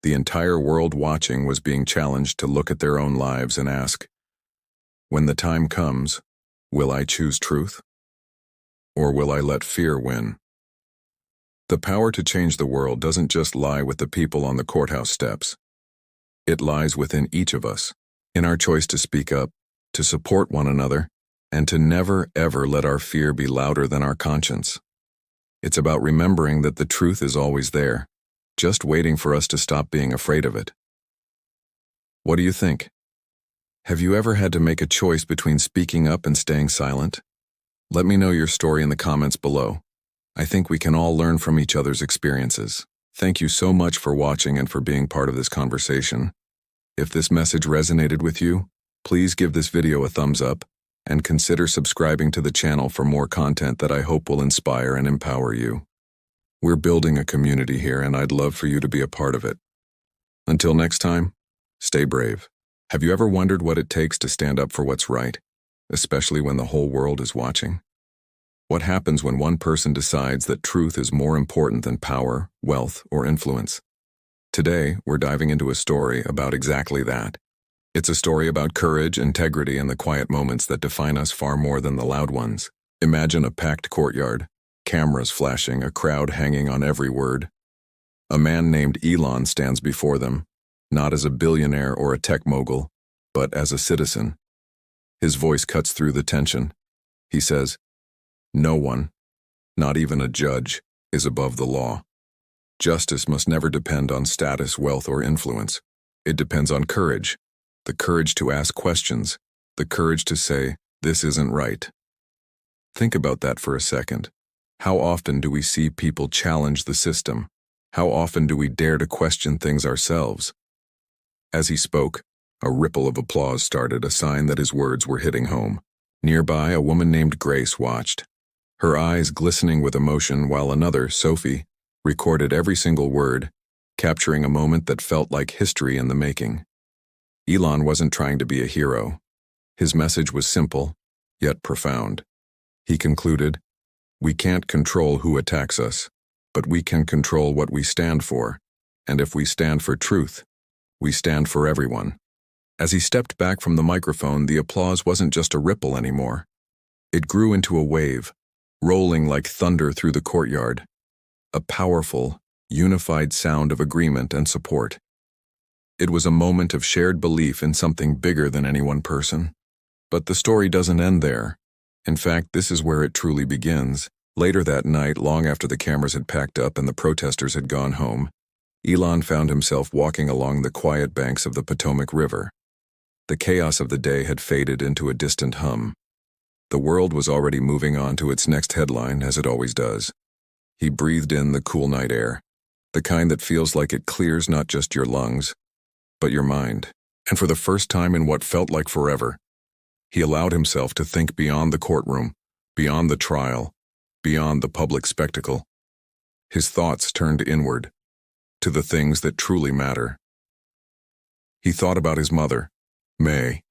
the entire world watching was being challenged to look at their own lives and ask, when the time comes, will I choose truth? Or will I let fear win? The power to change the world doesn't just lie with the people on the courthouse steps. It lies within each of us, in our choice to speak up, to support one another, and to never, ever let our fear be louder than our conscience. It's about remembering that the truth is always there, just waiting for us to stop being afraid of it. What do you think? Have you ever had to make a choice between speaking up and staying silent? Let me know your story in the comments below. I think we can all learn from each other's experiences. Thank you so much for watching and for being part of this conversation. If this message resonated with you, please give this video a thumbs up and consider subscribing to the channel for more content that I hope will inspire and empower you. We're building a community here and I'd love for you to be a part of it. Until next time, stay brave. Have you ever wondered what it takes to stand up for what's right, especially when the whole world is watching? What happens when one person decides that truth is more important than power, wealth, or influence? Today, we're diving into a story about exactly that. It's a story about courage, integrity, and the quiet moments that define us far more than the loud ones. Imagine a packed courtyard, cameras flashing, a crowd hanging on every word. A man named Elon stands before them, not as a billionaire or a tech mogul, but as a citizen. His voice cuts through the tension. He says, "No one, not even a judge, is above the law. Justice must never depend on status, wealth, or influence. It depends on courage, the courage to ask questions, the courage to say, 'This isn't right.'" Think about that for a second. How often do we see people challenge the system? How often do we dare to question things ourselves? As he spoke, a ripple of applause started, a sign that his words were hitting home. Nearby, a woman named Grace watched, her eyes glistening with emotion, while another, Sophie, recorded every single word, capturing a moment that felt like history in the making. Elon wasn't trying to be a hero. His message was simple, yet profound. He concluded, "We can't control who attacks us, but we can control what we stand for, and if we stand for truth, we stand for everyone." As he stepped back from the microphone, the applause wasn't just a ripple anymore. It grew into a wave, rolling like thunder through the courtyard, a powerful, unified sound of agreement and support. It was a moment of shared belief in something bigger than any one person. But the story doesn't end there. In fact, this is where it truly begins. Later that night, long after the cameras had packed up and the protesters had gone home, Elon found himself walking along the quiet banks of the Potomac River. The chaos of the day had faded into a distant hum. The world was already moving on to its next headline, as it always does. He breathed in the cool night air, the kind that feels like it clears not just your lungs, but your mind. And for the first time in what felt like forever, he allowed himself to think beyond the courtroom, beyond the trial, beyond the public spectacle. His thoughts turned inward, to the things that truly matter. He thought about his mother, May.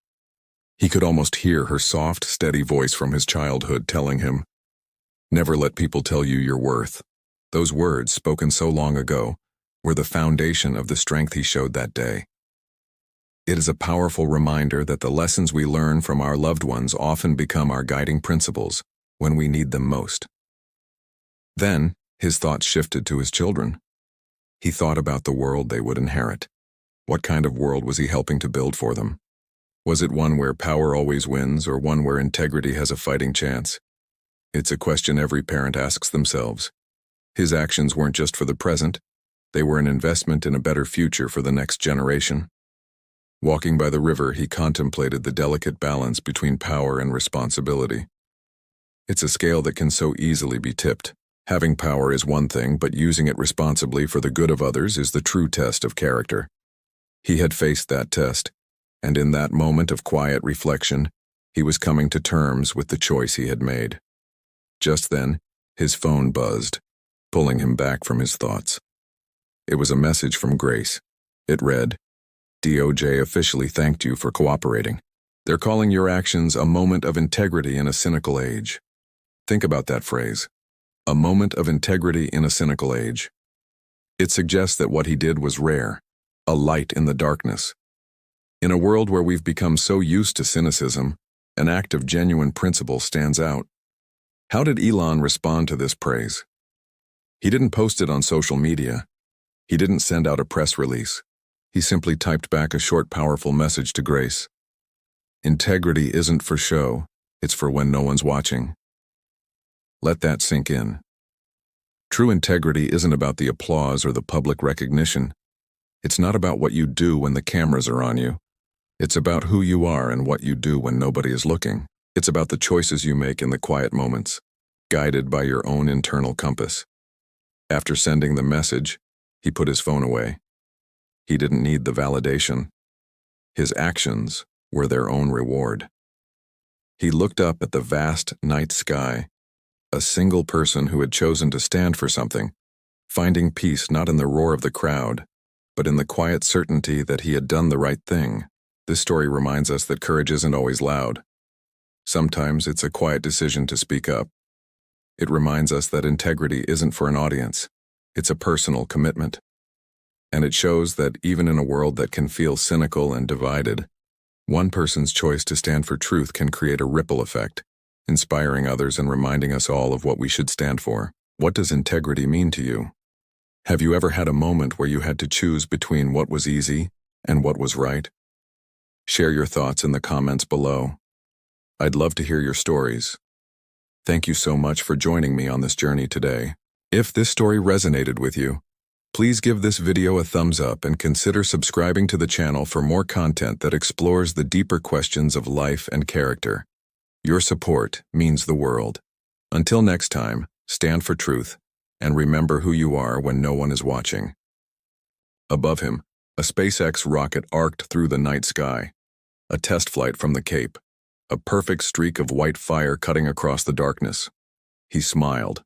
He could almost hear her soft, steady voice from his childhood telling him, "Never let people tell you your worth." Those words, spoken so long ago, were the foundation of the strength he showed that day. It is a powerful reminder that the lessons we learn from our loved ones often become our guiding principles when we need them most. Then, his thoughts shifted to his children. He thought about the world they would inherit. What kind of world was he helping to build for them? Was it one where power always wins, or one where integrity has a fighting chance? It's a question every parent asks themselves. His actions weren't just for the present, they were an investment in a better future for the next generation. Walking by the river, he contemplated the delicate balance between power and responsibility. It's a scale that can so easily be tipped. Having power is one thing, but using it responsibly for the good of others is the true test of character. He had faced that test, and in that moment of quiet reflection, he was coming to terms with the choice he had made. Just then, his phone buzzed, pulling him back from his thoughts. It was a message from Grace. It read, "DOJ officially thanked you for cooperating. They're calling your actions a moment of integrity in a cynical age." Think about that phrase. A moment of integrity in a cynical age. It suggests that what he did was rare, a light in the darkness. In a world where we've become so used to cynicism, an act of genuine principle stands out. How did Elon respond to this praise? He didn't post it on social media. He didn't send out a press release. He simply typed back a short, powerful message to Grace. Integrity isn't for show, it's for when no one's watching. Let that sink in. True integrity isn't about the applause or the public recognition. It's not about what you do when the cameras are on you. It's about who you are and what you do when nobody is looking. It's about the choices you make in the quiet moments, guided by your own internal compass. After sending the message, he put his phone away. He didn't need the validation. His actions were their own reward. He looked up at the vast night sky, a single person who had chosen to stand for something, finding peace not in the roar of the crowd, but in the quiet certainty that he had done the right thing. This story reminds us that courage isn't always loud. Sometimes it's a quiet decision to speak up. It reminds us that integrity isn't for an audience. It's a personal commitment. And it shows that even in a world that can feel cynical and divided, one person's choice to stand for truth can create a ripple effect, inspiring others and reminding us all of what we should stand for. What does integrity mean to you? Have you ever had a moment where you had to choose between what was easy and what was right? Share your thoughts in the comments below. I'd love to hear your stories. Thank you so much for joining me on this journey today. If this story resonated with you, please give this video a thumbs up and consider subscribing to the channel for more content that explores the deeper questions of life and character. Your support means the world. Until next time, stand for truth, and remember who you are when no one is watching. Above him, a SpaceX rocket arced through the night sky, a test flight from the Cape, a perfect streak of white fire cutting across the darkness. He smiled.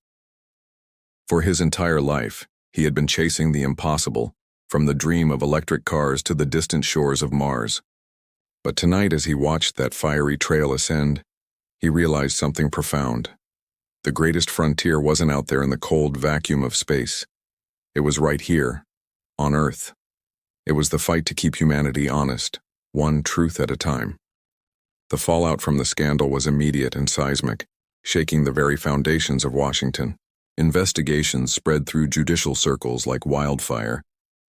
For his entire life, he had been chasing the impossible, from the dream of electric cars to the distant shores of Mars. But tonight, as he watched that fiery trail ascend, he realized something profound. The greatest frontier wasn't out there in the cold vacuum of space. It was right here, on Earth. It was the fight to keep humanity honest, one truth at a time. The fallout from the scandal was immediate and seismic, shaking the very foundations of Washington. Investigations spread through judicial circles like wildfire,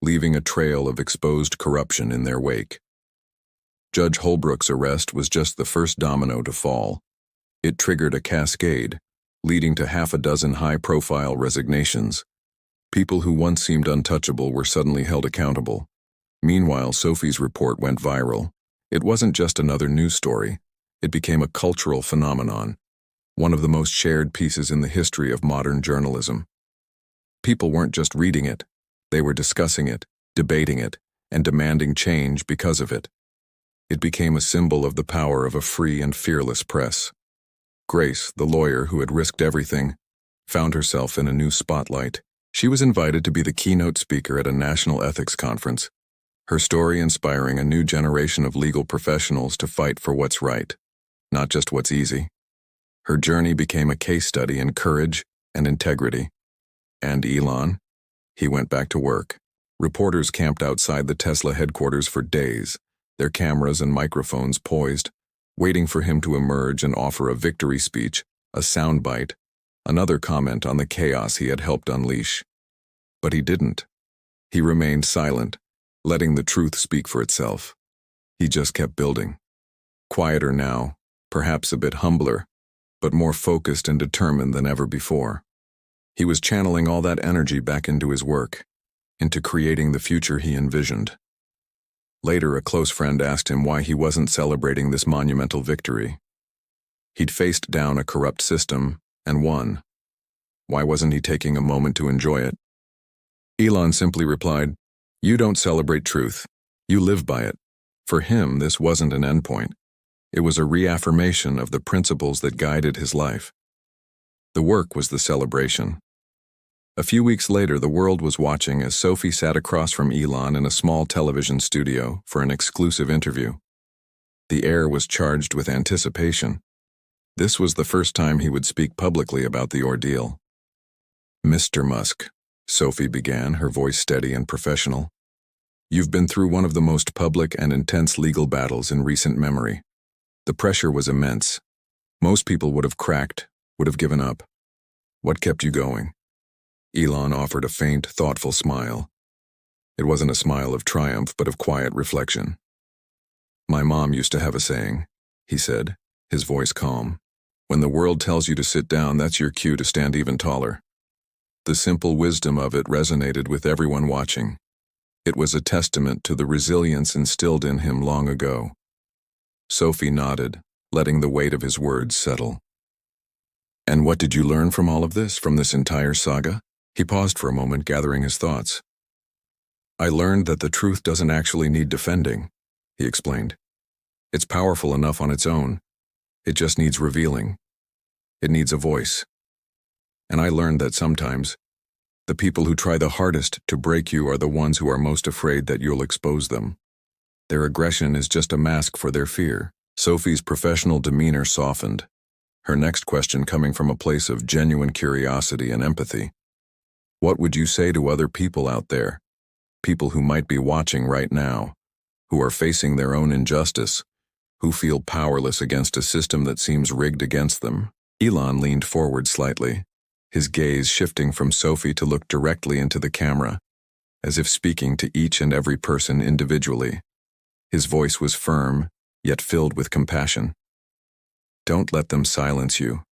leaving a trail of exposed corruption in their wake. Judge Holbrook's arrest was just the first domino to fall. It triggered a cascade, leading to half a dozen high-profile resignations. People who once seemed untouchable were suddenly held accountable. Meanwhile, Sophie's report went viral. It wasn't just another news story. It became a cultural phenomenon, one of the most shared pieces in the history of modern journalism. People weren't just reading it. They were discussing it, debating it, and demanding change because of it. It became a symbol of the power of a free and fearless press. Grace, the lawyer who had risked everything, found herself in a new spotlight. She was invited to be the keynote speaker at a national ethics conference, her story inspiring a new generation of legal professionals to fight for what's right, not just what's easy. Her journey became a case study in courage and integrity. And Elon? He went back to work. Reporters camped outside the Tesla headquarters for days, their cameras and microphones poised, waiting for him to emerge and offer a victory speech, a soundbite, another comment on the chaos he had helped unleash. But he didn't. He remained silent, letting the truth speak for itself. He just kept building. quieter now, perhaps a bit humbler, but more focused and determined than ever before. He was channeling all that energy back into his work, into creating the future he envisioned. Later, a close friend asked him why he wasn't celebrating this monumental victory. He'd faced down a corrupt system and won. Why wasn't he taking a moment to enjoy it? Elon simply replied, "You don't celebrate truth. You live by it." For him, this wasn't an endpoint. It was a reaffirmation of the principles that guided his life. The work was the celebration. A few weeks later, the world was watching as Sophie sat across from Elon in a small television studio for an exclusive interview. The air was charged with anticipation. This was the first time he would speak publicly about the ordeal. "Mr. Musk," Sophie began, her voice steady and professional, "you've been through one of the most public and intense legal battles in recent memory. The pressure was immense. Most people would have cracked, would have given up. What kept you going?" Elon offered a faint, thoughtful smile. It wasn't a smile of triumph, but of quiet reflection. "My mom used to have a saying," he said, his voice calm. "When the world tells you to sit down, that's your cue to stand even taller." The simple wisdom of it resonated with everyone watching. It was a testament to the resilience instilled in him long ago. Sophie nodded, letting the weight of his words settle. "And what did you learn from all of this, from this entire saga?" He paused for a moment, gathering his thoughts. "I learned that the truth doesn't actually need defending," he explained. "It's powerful enough on its own. It just needs revealing. It needs a voice. And I learned that sometimes, the people who try the hardest to break you are the ones who are most afraid that you'll expose them. Their aggression is just a mask for their fear." Sophie's professional demeanor softened, her next question coming from a place of genuine curiosity and empathy. "What would you say to other people out there, people who might be watching right now, who are facing their own injustice, who feel powerless against a system that seems rigged against them?" Elon leaned forward slightly, his gaze shifting from Sophie to look directly into the camera, as if speaking to each and every person individually. His voice was firm, yet filled with compassion. "Don't let them silence you.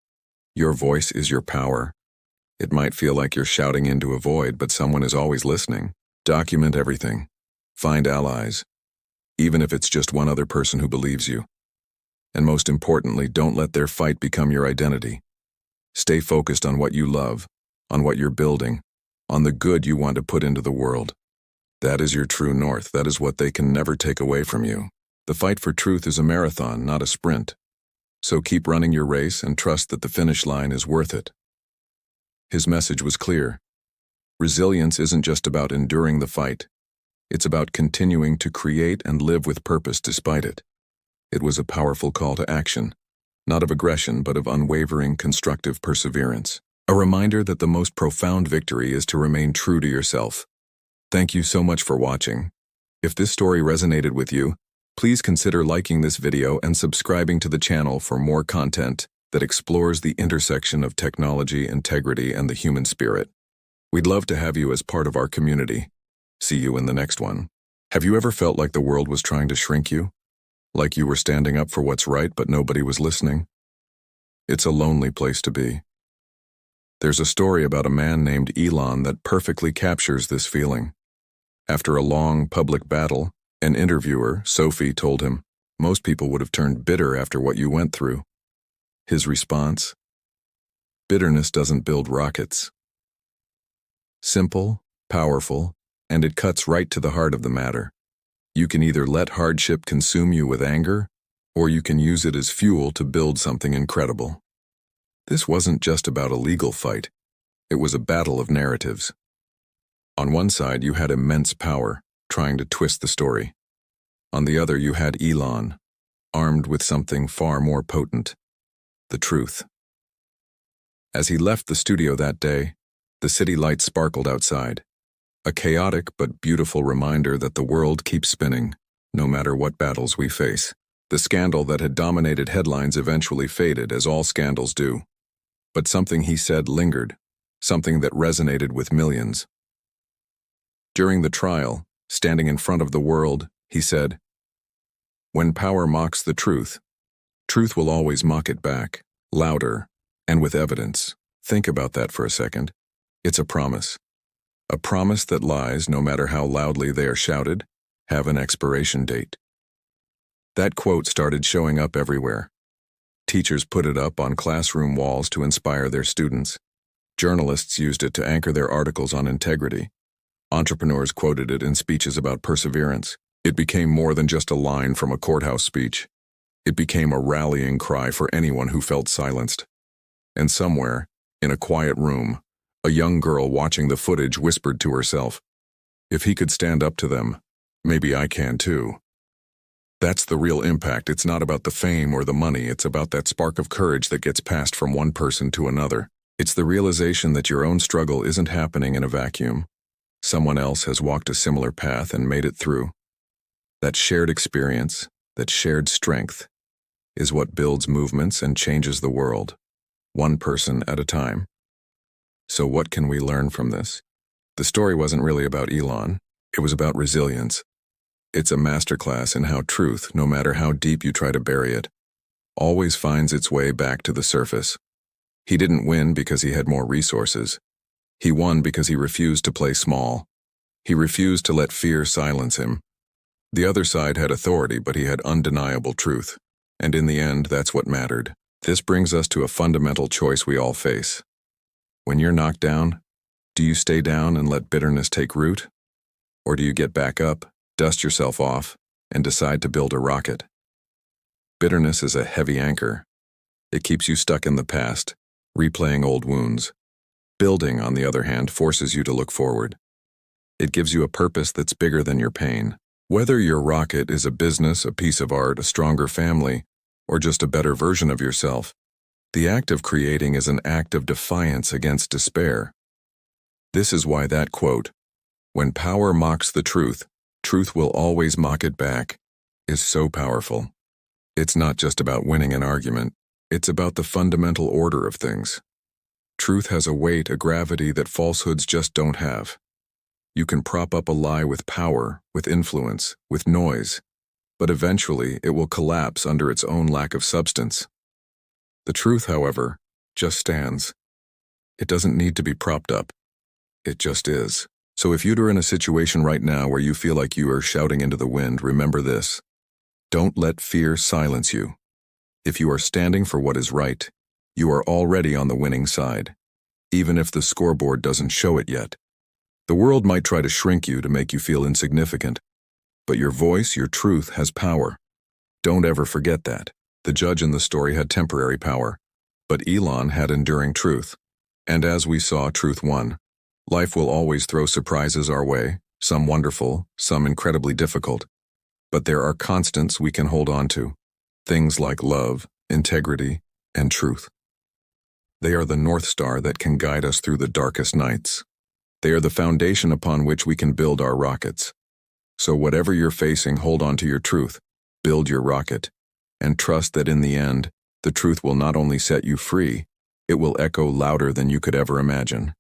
Your voice is your power. It might feel like you're shouting into a void, but someone is always listening. Document everything. Find allies, even if it's just one other person who believes you. And most importantly, don't let their fight become your identity. Stay focused on what you love, on what you're building, on the good you want to put into the world. That is your true north. That is what they can never take away from you. The fight for truth is a marathon, not a sprint. So keep running your race and trust that the finish line is worth it." His message was clear. Resilience isn't just about enduring the fight. It's about continuing to create and live with purpose despite it. It was a powerful call to action, not of aggression, but of unwavering, constructive perseverance. A reminder that the most profound victory is to remain true to yourself. Thank you so much for watching. If this story resonated with you, please consider liking this video and subscribing to the channel for more content that explores the intersection of technology, integrity, and the human spirit. We'd love to have you as part of our community. See you in the next one. Have you ever felt like the world was trying to shrink you? Like you were standing up for what's right, but nobody was listening? It's a lonely place to be. There's a story about a man named Elon that perfectly captures this feeling. After a long public battle, an interviewer, Sophie, told him, "Most people would have turned bitter after what you went through." His response? "Bitterness doesn't build rockets." Simple, powerful, and it cuts right to the heart of the matter. You can either let hardship consume you with anger, or you can use it as fuel to build something incredible. This wasn't just about a legal fight. It was a battle of narratives. On one side, you had immense power, trying to twist the story. On the other, you had Elon, armed with something far more potent: the truth. As he left the studio that day, the city lights sparkled outside, a chaotic but beautiful reminder that the world keeps spinning, no matter what battles we face. The scandal that had dominated headlines eventually faded, as all scandals do. But something he said lingered, something that resonated with millions. During the trial, standing in front of the world, he said, "When power mocks the truth, Truth will always mock it back, louder, and with evidence. Think about that for a second. It's a promise. A promise that lies, no matter how loudly they are shouted, have an expiration date. That quote started showing up everywhere. Teachers put it up on classroom walls to inspire their students. Journalists used it to anchor their articles on integrity. Entrepreneurs quoted it in speeches about perseverance. It became more than just a line from a courthouse speech. It became a rallying cry for anyone who felt silenced. And somewhere, in a quiet room, a young girl watching the footage whispered to herself, "If he could stand up to them, maybe I can too." That's the real impact. It's not about the fame or the money. It's about that spark of courage that gets passed from one person to another. It's the realization that your own struggle isn't happening in a vacuum. Someone else has walked a similar path and made it through. That shared experience, that shared strength, is what builds movements and changes the world, one person at a time. So what can we learn from this? The story wasn't really about Elon. It was about resilience. It's a masterclass in how truth, no matter how deep you try to bury it, always finds its way back to the surface. He didn't win because he had more resources. He won because he refused to play small. He refused to let fear silence him. The other side had authority, but he had undeniable truth. And in the end, that's what mattered. This brings us to a fundamental choice we all face. When you're knocked down, do you stay down and let bitterness take root? Or do you get back up, dust yourself off, and decide to build a rocket? Bitterness is a heavy anchor. It keeps you stuck in the past, replaying old wounds. Building, on the other hand, forces you to look forward. It gives you a purpose that's bigger than your pain. Whether your rocket is a business, a piece of art, a stronger family, or just a better version of yourself, the act of creating is an act of defiance against despair. This is why that quote, "When power mocks the truth, truth will always mock it back," is so powerful. It's not just about winning an argument. It's about the fundamental order of things. Truth has a weight, a gravity that falsehoods just don't have. You can prop up a lie with power, with influence, with noise, but eventually it will collapse under its own lack of substance. The truth, however, just stands. It doesn't need to be propped up. It just is. So if you're in a situation right now where you feel like you are shouting into the wind, remember this. Don't let fear silence you. If you are standing for what is right, you are already on the winning side, even if the scoreboard doesn't show it yet. The world might try to shrink you to make you feel insignificant, but your voice, your truth, has power. Don't ever forget that. The judge in the story had temporary power, but Elon had enduring truth. And as we saw, truth won. Life will always throw surprises our way, some wonderful, some incredibly difficult. But there are constants we can hold on to. Things like love, integrity, and truth. They are the North Star that can guide us through the darkest nights. They are the foundation upon which we can build our rockets. So whatever you're facing, hold on to your truth, build your rocket, and trust that in the end, the truth will not only set you free, it will echo louder than you could ever imagine.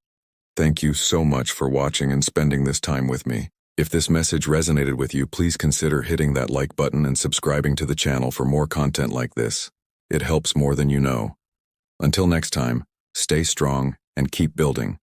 Thank you so much for watching and spending this time with me. If this message resonated with you, please consider hitting that like button and subscribing to the channel for more content like this. It helps more than you know. Until next time, stay strong and keep building.